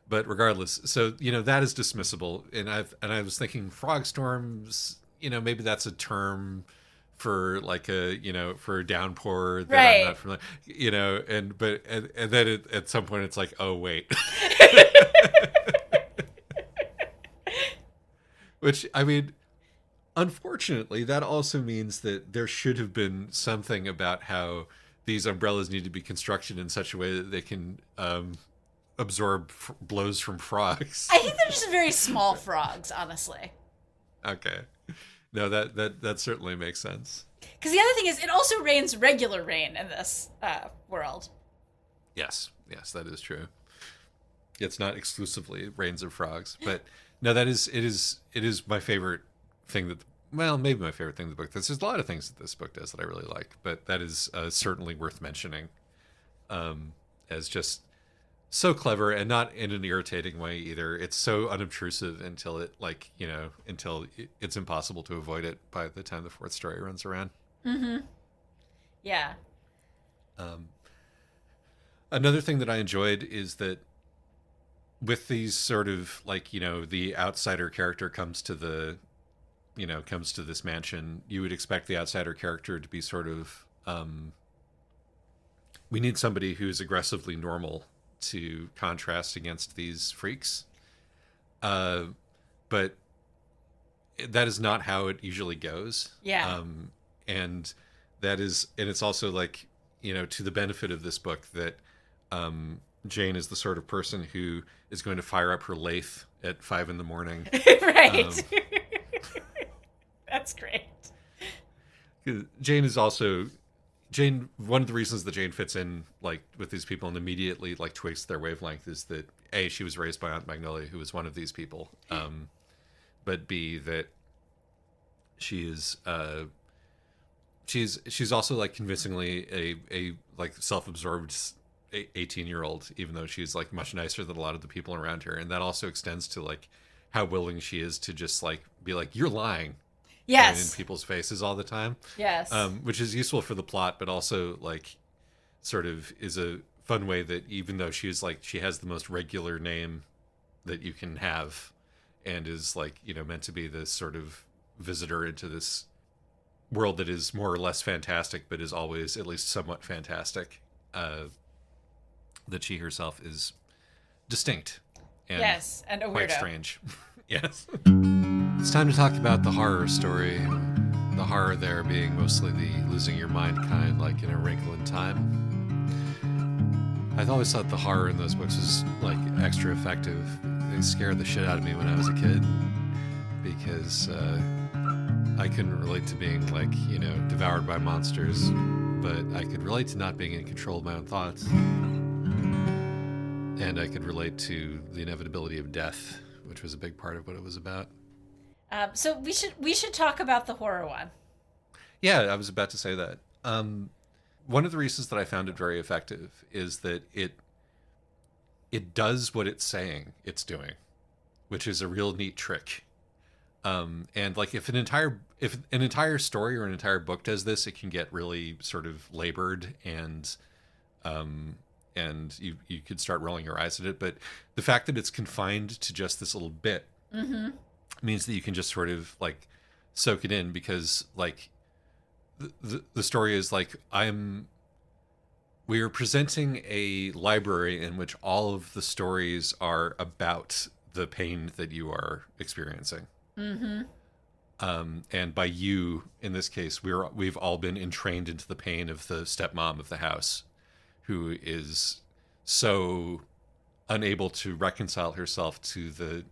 But regardless, so that is dismissible, and I was thinking frog storms, maybe that's a term for for a downpour that I'm not familiar, and then at some point it's like, oh wait. Which, I mean, unfortunately, that also means that there should have been something about how these umbrellas need to be constructed in such a way that they can absorb blows from frogs. I think they're just very small frogs, honestly. Okay. No, that certainly makes sense. Because the other thing is, it also rains regular rain in this world. Yes, that is true. It's not exclusively rains of frogs, but... No, it is my favorite thing that well, maybe my favorite thing in the book. There's a lot of things that this book does that I really like, but that is certainly worth mentioning, as just so clever and not in an irritating way either. It's so unobtrusive until it, like, until it's impossible to avoid it by the time the fourth story runs around. Mm-hmm. Yeah. Another thing that I enjoyed is that with these sort of, like, the outsider character comes to this mansion, you would expect the outsider character to be sort of, we need somebody who's aggressively normal to contrast against these freaks. But that is not how it usually goes. Yeah. And it's also like, to the benefit of this book that Jane is the sort of person who is going to fire up her lathe at 5 a.m. Right. That's great. Jane, one of the reasons that Jane fits in, like, with these people and immediately, like, twigs their wavelength is that A, she was raised by Aunt Magnolia, who was one of these people. But B, that she is, she's also, like, convincingly a like self-absorbed 18-year-old, even though she's, like, much nicer than a lot of the people around her. And that also extends to, like, how willing she is to just, like, be like, you're lying. Yes. In people's faces all the time. Yes. Which is useful for the plot, but also, like, sort of is a fun way that even though she's, like, she has the most regular name that you can have and is, like, meant to be this sort of visitor into this world that is more or less fantastic, but is always at least somewhat fantastic, that she herself is distinct and yes, and a weirdo. Quite strange. Yes. It's time to talk about the horror story. The horror there being mostly the losing your mind kind, like in A Wrinkle in Time. I've always thought the horror in those books was, like, extra effective. They scared the shit out of me when I was a kid because I couldn't relate to being, like, devoured by monsters, but I could relate to not being in control of my own thoughts. And I could relate to the inevitability of death, which was a big part of what it was about. So we should talk about the horror one. Yeah, I was about to say that. One of the reasons that I found it very effective is that it does what it's saying it's doing, which is a real neat trick. And, like, if an entire story or an entire book does this, it can get really sort of labored and you could start rolling your eyes at it. But the fact that it's confined to just this little bit means that you can just sort of, like, soak it in, because, like, the story is like, we are presenting a library in which all of the stories are about the pain that you are experiencing. And by you, in this case, we've all been entrained into the pain of the stepmom of the house, who is so unable to reconcile herself to the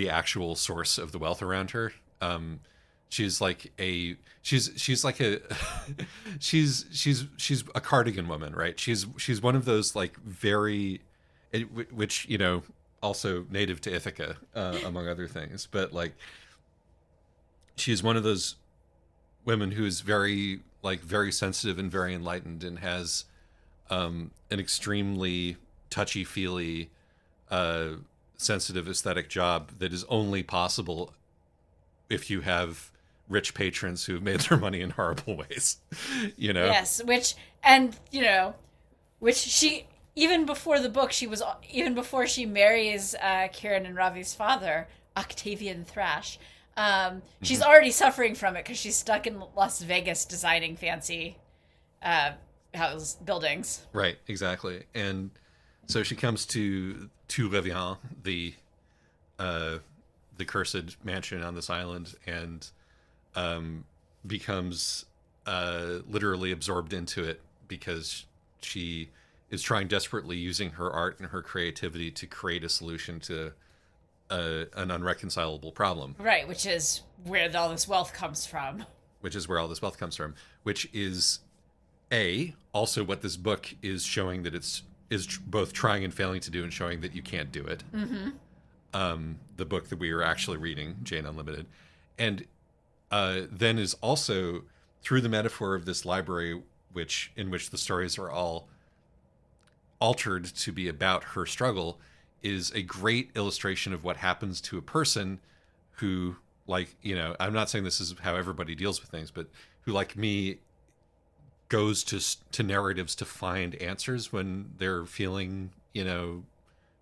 actual source of the wealth around her. She's like a she's a cardigan woman, right? She's one of those, like, very, which, also native to Ithaca, among other things, but, like, she's one of those women who's very, like, very sensitive and very enlightened and has an extremely touchy-feely, sensitive aesthetic job that is only possible if you have rich patrons who have made their money in horrible ways. Yes, which she, even before the book, even before she marries Kieran and Ravi's father, Octavian Thrash, she's already suffering from it because she's stuck in Las Vegas designing fancy house buildings. Right, exactly. And so she comes to Reviens, the cursed mansion on this island, and becomes literally absorbed into it because she is trying desperately, using her art and her creativity, to create a solution to an unreconcilable problem. Right, which is where all this wealth comes from. Which is also what this book is showing that is both trying and failing to do, and showing that you can't do it. the book that we were actually reading, Jane Unlimited, and then is also through the metaphor of this library, in which the stories are all altered to be about her struggle, is a great illustration of what happens to a person who, like, I'm not saying this is how everybody deals with things, but who, like me, goes to narratives to find answers when they're feeling,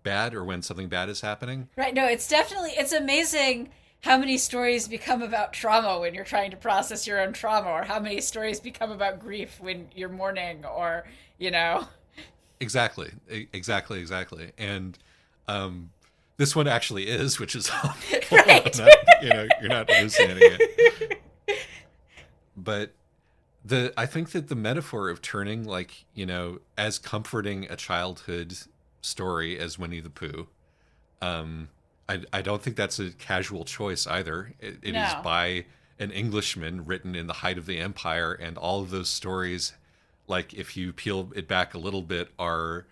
bad, or when something bad is happening. Right. No, it's amazing how many stories become about trauma when you're trying to process your own trauma, or how many stories become about grief when you're mourning, or, Exactly. And this one actually is, which is helpful. Right. You're not hallucinating it. But I think that the metaphor of turning, like, as comforting a childhood story as Winnie the Pooh, I don't think that's a casual choice either. It No. is by an Englishman, written in the height of the empire, and all of those stories, like, if you peel it back a little bit, are,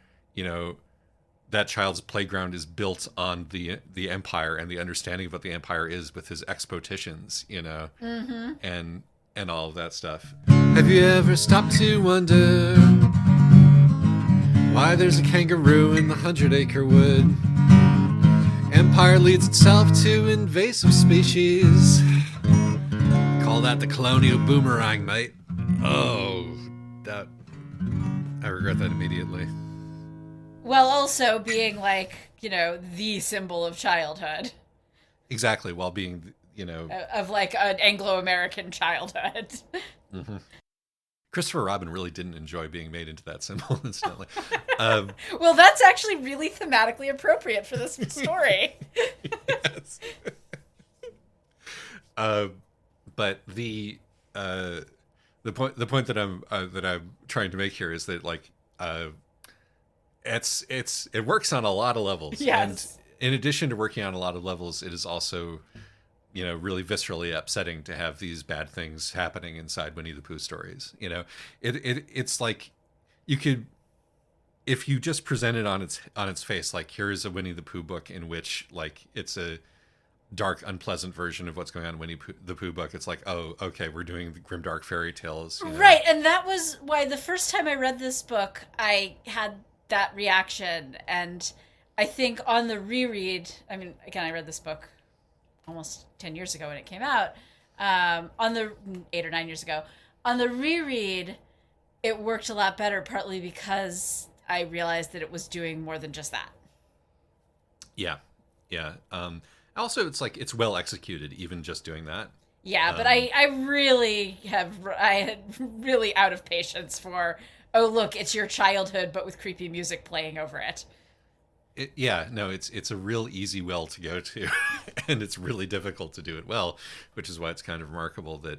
that child's playground is built on the empire and the understanding of what the empire is, with his expositions, Mm-hmm. and all of that stuff. Have you ever stopped to wonder why there's a kangaroo in the 100-acre wood? Empire leads itself to invasive species. Call that the colonial boomerang, mate. Oh, that... I regret that immediately. Well, also being like, the symbol of childhood. Exactly, while being, Of like an Anglo-American childhood. Mm-hmm. Christopher Robin really didn't enjoy being made into that symbol, incidentally. Well, that's actually really thematically appropriate for this story. Yes. But the point that I'm trying to make here is that, like, it works on a lot of levels. Yes. And in addition to working on a lot of levels, it is also, really viscerally upsetting to have these bad things happening inside Winnie the Pooh stories. It's like, you could, if you just present it on its face, like, here's a Winnie the Pooh book in which, like, it's a dark, unpleasant version of what's going on in Winnie the Pooh book. It's like, oh, okay, we're doing the grimdark fairy tales. Right, and that was why the first time I read this book, I had that reaction. And I think on the reread, I mean, again, I read this book almost 10 years ago when it came out, on the 8 or 9 years ago. On the reread, it worked a lot better, partly because I realized that it was doing more than just that. Yeah. Also, it's like, it's well executed, even just doing that. Yeah, but I had really out of patience for, oh, look, it's your childhood, but with creepy music playing over it. It's a real easy well to go to, and it's really difficult to do it well, which is why it's kind of remarkable that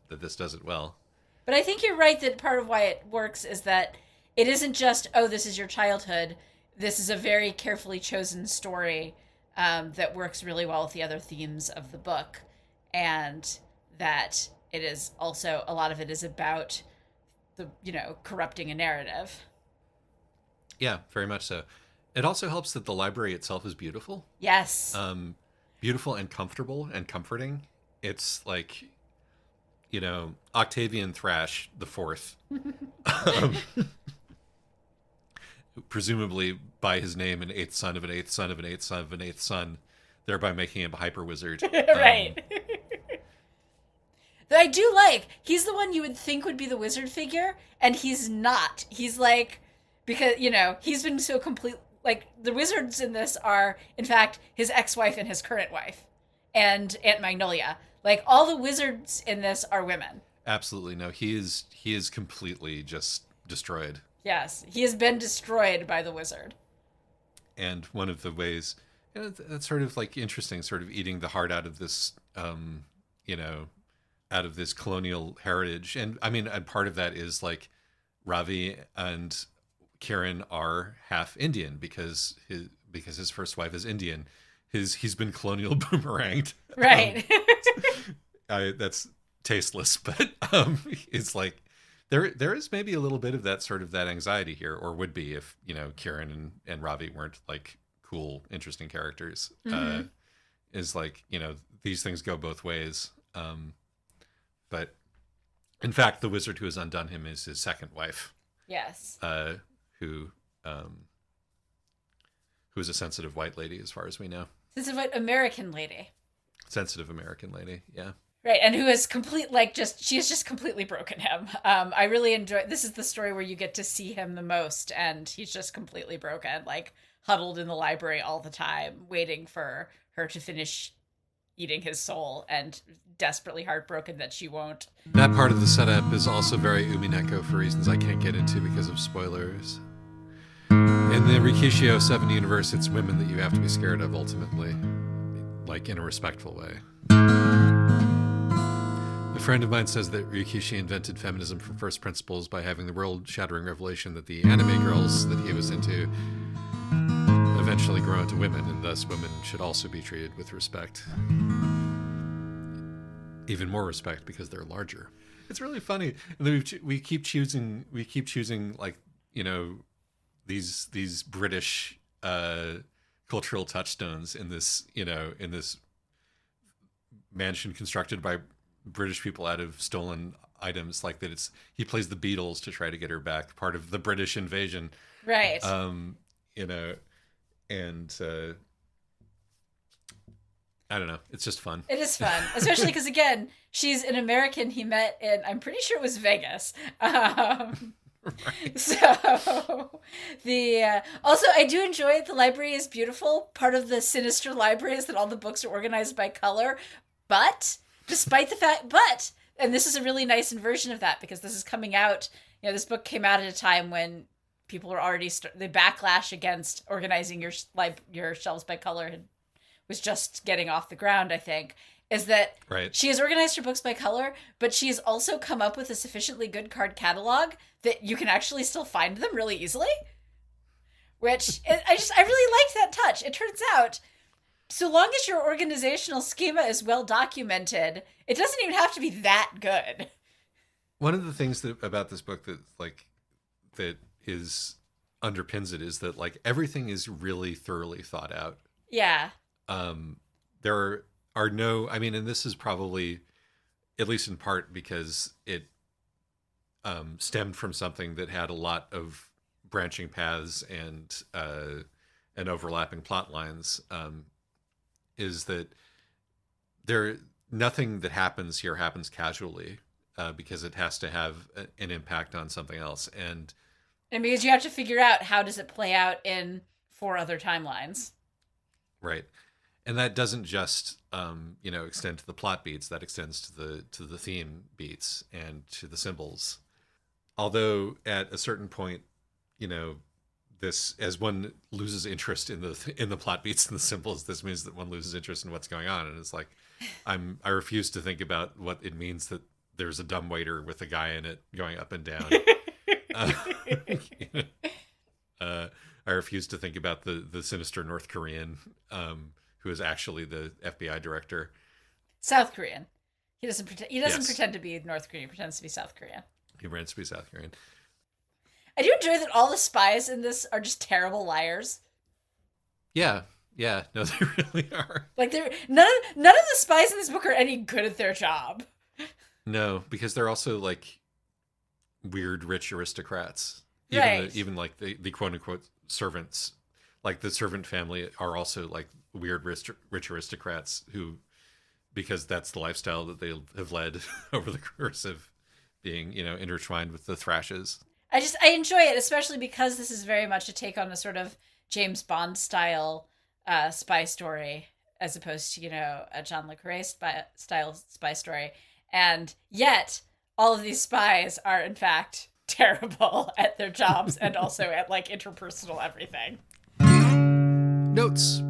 this does it well. But I think you're right that part of why it works is that it isn't just, oh, this is your childhood. This is a very carefully chosen story that works really well with the other themes of the book, and that it is also, a lot of it is about the, corrupting a narrative. Yeah, very much so. It also helps that the library itself is beautiful. Yes. Beautiful and comfortable and comforting. It's like, Octavian Thrash the Fourth, presumably by his name, an eighth son of an eighth son of an eighth son of an eighth son, thereby making him a hyper wizard. Right. That I do like. He's the one you would think would be the wizard figure, and he's not. He's like, because, he's been so complete. Like, the wizards in this are, in fact, his ex-wife and his current wife, and Aunt Magnolia. Like, all the wizards in this are women. Absolutely. No, he is completely just destroyed. Yes, he has been destroyed by the wizard. And one of the ways, that's sort of like interesting, sort of eating the heart out of this, out of this colonial heritage. And I mean, and part of that is like Ravi and Kieran are half Indian because his first wife is Indian. He's been colonial boomeranged. Right. That's tasteless, but it's like there is maybe a little bit of that sort of that anxiety here, or would be if Kieran and Ravi weren't like cool, interesting characters. Mm-hmm. Is like, these things go both ways. But in fact, the wizard who has undone him is his second wife, Yes. who who's a sensitive white lady, as far as we know. This is what American lady. Sensitive American lady, yeah. Right, and who is she has just completely broken him. I really enjoy, this is the story where you get to see him the most, and he's just completely broken, like huddled in the library all the time, waiting for her to finish eating his soul, and desperately heartbroken that she won't. That part of the setup is also very Umineko for reasons I can't get into because of spoilers. In the Rikishio 7 universe, it's women that you have to be scared of ultimately, like in a respectful way. A friend of mine says that Rikishi invented feminism from first principles by having the world-shattering revelation that the anime girls that he was into eventually grow into women, and thus women should also be treated with respect. Even more respect because they're larger. It's really funny. And then we keep choosing like, these British cultural touchstones in this mansion constructed by British people out of stolen items, like that he plays the Beatles to try to get her back, part of the British invasion. Right. And I don't know. It's just fun. It is fun, especially because, again, she's an American he met in, I'm pretty sure it was Vegas. Right. So also, I do enjoy the library is beautiful. Part of the sinister library is that all the books are organized by color, but despite the fact, and this is a really nice inversion of that, because this is coming out, this book came out at a time when people were already the backlash against organizing your shelves by color was just getting off the ground, I think. Is that right. She has organized her books by color, but she has also come up with a sufficiently good card catalog that you can actually still find them really easily. Which I really liked that touch. It turns out, so long as your organizational schema is well documented, it doesn't even have to be that good. One of the things about this book that underpins it is that, like, everything is really thoroughly thought out. Yeah. There are no, I mean, and this is probably, at least in part, because it stemmed from something that had a lot of branching paths and overlapping plot lines, is that nothing that happens here happens casually, because it has to have an impact on something else. And because you have to figure out how does it play out in 4 other timelines. Right. And that doesn't just extend to the plot beats. That extends to the theme beats and to the symbols. Although at a certain point, this, as one loses interest in the plot beats and the symbols, this means that one loses interest in what's going on. And it's like, I refuse to think about what it means that there's a dumbwaiter with a guy in it going up and down. I refuse to think about the sinister North Korean, who is actually the FBI director. South Korean. He doesn't Yes. pretend to be North Korean. He pretends to be South Korean. He pretends to be South Korean. I do enjoy that all the spies in this are just terrible liars. Yeah, no, they really are. Like, none of the spies in this book are any good at their job. No, because they're also like weird rich aristocrats. Right. Even like the quote unquote servants, like the servant family, are also like weird rich aristocrats who, because that's the lifestyle that they have led over the course of being, intertwined with the Thrashes. I enjoy it, especially because this is very much a take on a sort of James Bond style spy story, as opposed to, a John le Carré style spy story. And yet, all of these spies are, in fact, terrible at their jobs and also at, like, interpersonal everything. Notes.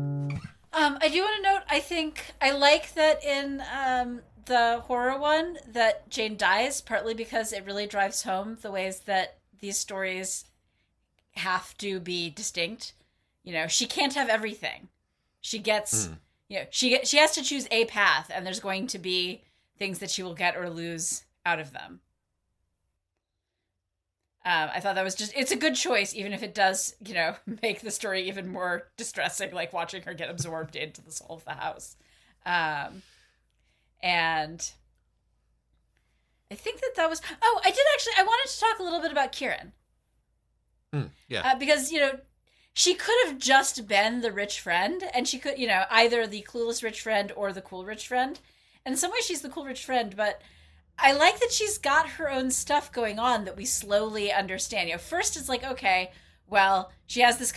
I do want to note, I think, I like that in the horror one that Jane dies, partly because it really drives home the ways that these stories have to be distinct. She can't have everything. She gets, she has to choose a path, and there's going to be things that she will get or lose out of them. I thought that was it's a good choice, even if it does, make the story even more distressing, like watching her get absorbed into the soul of the house. And I think that was, I wanted to talk a little bit about Kieran. Yeah. Because, she could have just been the rich friend, and she could, either the clueless rich friend or the cool rich friend. And in some ways she's the cool rich friend, but I like that she's got her own stuff going on that we slowly understand. First it's like, okay, well, she has this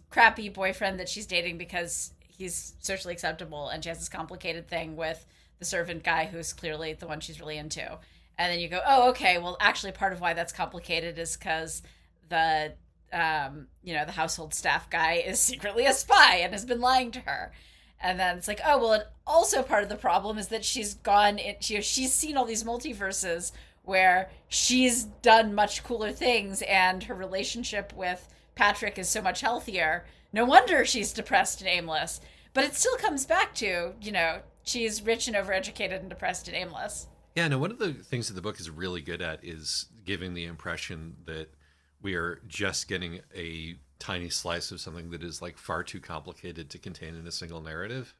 crappy boyfriend that she's dating because he's socially acceptable, and she has this complicated thing with the servant guy who's clearly the one she's really into. And then you go, oh, okay, well, actually part of why that's complicated is because the the household staff guy is secretly a spy and has been lying to her. And then it's like, oh, well, and also part of the problem is that she's seen all these multiverses where she's done much cooler things, and her relationship with Patrick is so much healthier. No wonder she's depressed and aimless. But it still comes back to, she's rich and overeducated and depressed and aimless. Yeah, no, one of the things that the book is really good at is giving the impression that we are just getting a tiny slice of something that is like far too complicated to contain in a single narrative,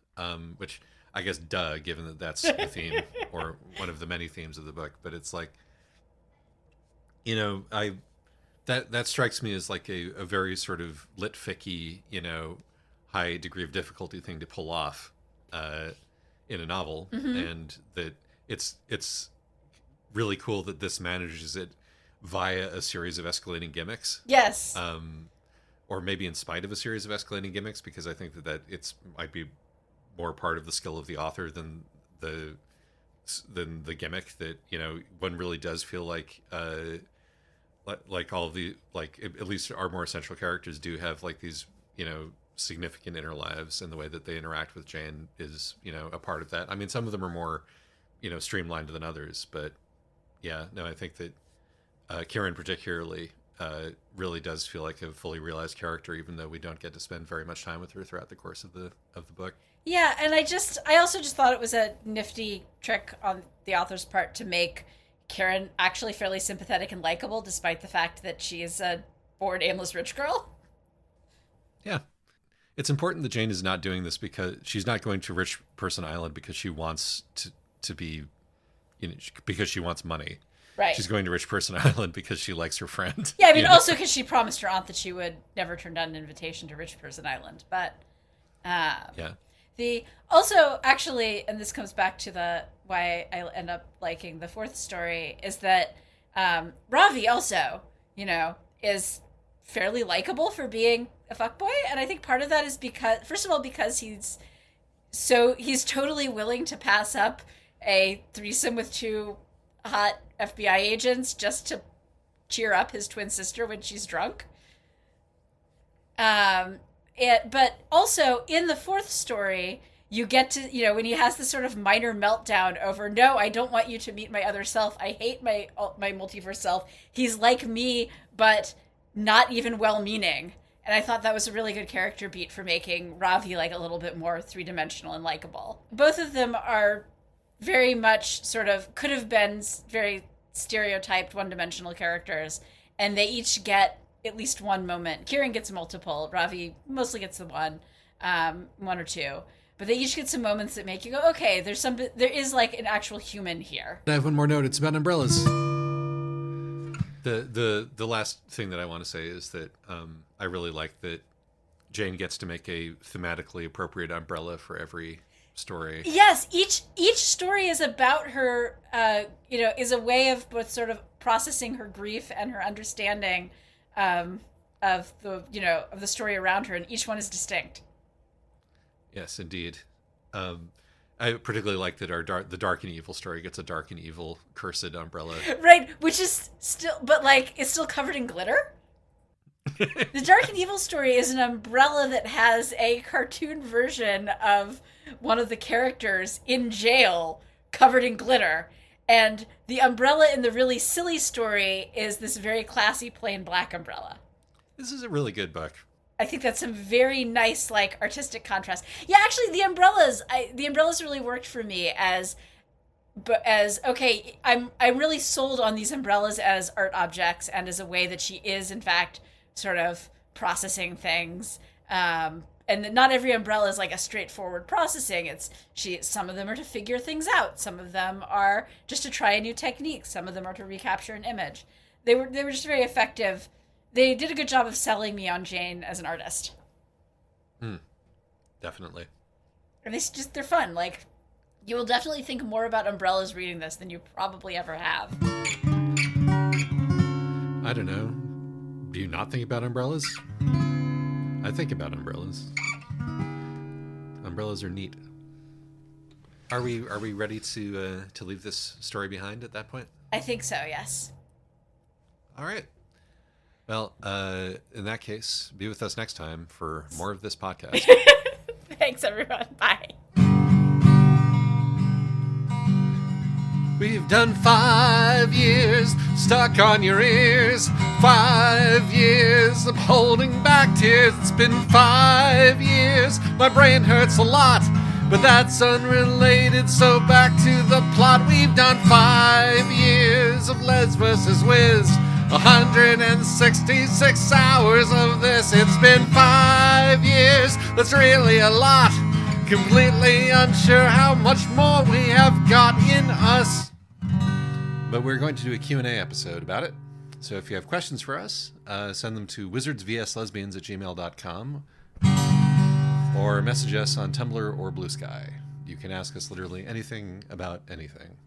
which I guess, given that that's the theme or one of the many themes of the book. But it's like, that strikes me as like a very sort of lit ficky, high degree of difficulty thing to pull off in a novel. Mm-hmm. And that it's really cool that this manages it via a series of escalating gimmicks. Yes. Or maybe in spite of a series of escalating gimmicks, because I think that might be more part of the skill of the author than the gimmick. That one really does feel like all of the, like, at least our more essential characters do have like these significant inner lives, and the way that they interact with Jane is a part of that. I mean, some of them are more streamlined than others, but yeah, no, I think that Kieran particularly really does feel like a fully realized character, even though we don't get to spend very much time with her throughout the course of the book. Yeah, and I also just thought it was a nifty trick on the author's part to make Kieran actually fairly sympathetic and likable, despite the fact that she is a bored, aimless rich girl. Yeah. It's important that Jane is not doing this because she's not going to Rich Person Island because she wants to be, because she wants money. Right. She's going to Rich Person Island because she likes her friend. Yeah, I mean, also because she promised her aunt that she would never turn down an invitation to Rich Person Island. But yeah. Also, actually, and this comes back to why I end up liking the fourth story, is that Ravi also, is fairly likable for being a fuckboy. And I think part of that is because, first of all, because he's totally willing to pass up a threesome with two hot FBI agents just to cheer up his twin sister when she's drunk. But also in the fourth story, you get to, when he has this sort of minor meltdown over, no, I don't want you to meet my other self. I hate my multiverse self. He's like me, but not even well-meaning. And I thought that was a really good character beat for making Ravi like a little bit more three-dimensional and likable. Both of them are very much sort of could have been very stereotyped one-dimensional characters, and they each get at least one moment. Kieran gets multiple. Ravi mostly gets the one or two. But they each get some moments that make you go, okay, there is like an actual human here. I have one more note. It's about umbrellas. The last thing that I want to say is that I really like that Jane gets to make a thematically appropriate umbrella for every story. Yes, each story is about her, is a way of both sort of processing her grief and her understanding of the story around her, and each one is distinct. Yes, indeed. I particularly like that the Dark and Evil story gets a Dark and Evil cursed umbrella. Right, which is still, but like, it's still covered in glitter. The Dark and Evil story is an umbrella that has a cartoon version of one of the characters in jail covered in glitter. And the umbrella in the really silly story is this very classy plain black umbrella. This is a really good book. I think that's some very nice, like, artistic contrast. Yeah, actually, the umbrellas really worked for me as but as okay, I'm really sold on these umbrellas as art objects and as a way that she is in fact sort of processing things. And not every umbrella is like a straightforward processing. Some of them are to figure things out. Some of them are just to try a new technique. Some of them are to recapture an image. They were just very effective. They did a good job of selling me on Jane as an artist. Definitely. And they're fun. Like, you will definitely think more about umbrellas reading this than you probably ever have. I don't know. Do you not think about umbrellas? I think about umbrellas. Umbrellas are neat. Are we ready to leave this story behind at that point? I think so, yes. All right. Well, in that case, be with us next time for more of this podcast. Thanks, everyone. Bye. We've done 5 years stuck on your ears. 5 years of holding back tears. It's been 5 years. My brain hurts a lot, but that's unrelated. So back to the plot. We've done 5 years of Les versus Wiz. 166 hours of this. It's been 5 years. That's really a lot. Completely unsure how much more we have got in us. But we're going to do a Q&A episode about it. So if you have questions for us, send them to wizardsvslesbians@gmail.com or message us on Tumblr or Blue Sky. You can ask us literally anything about anything.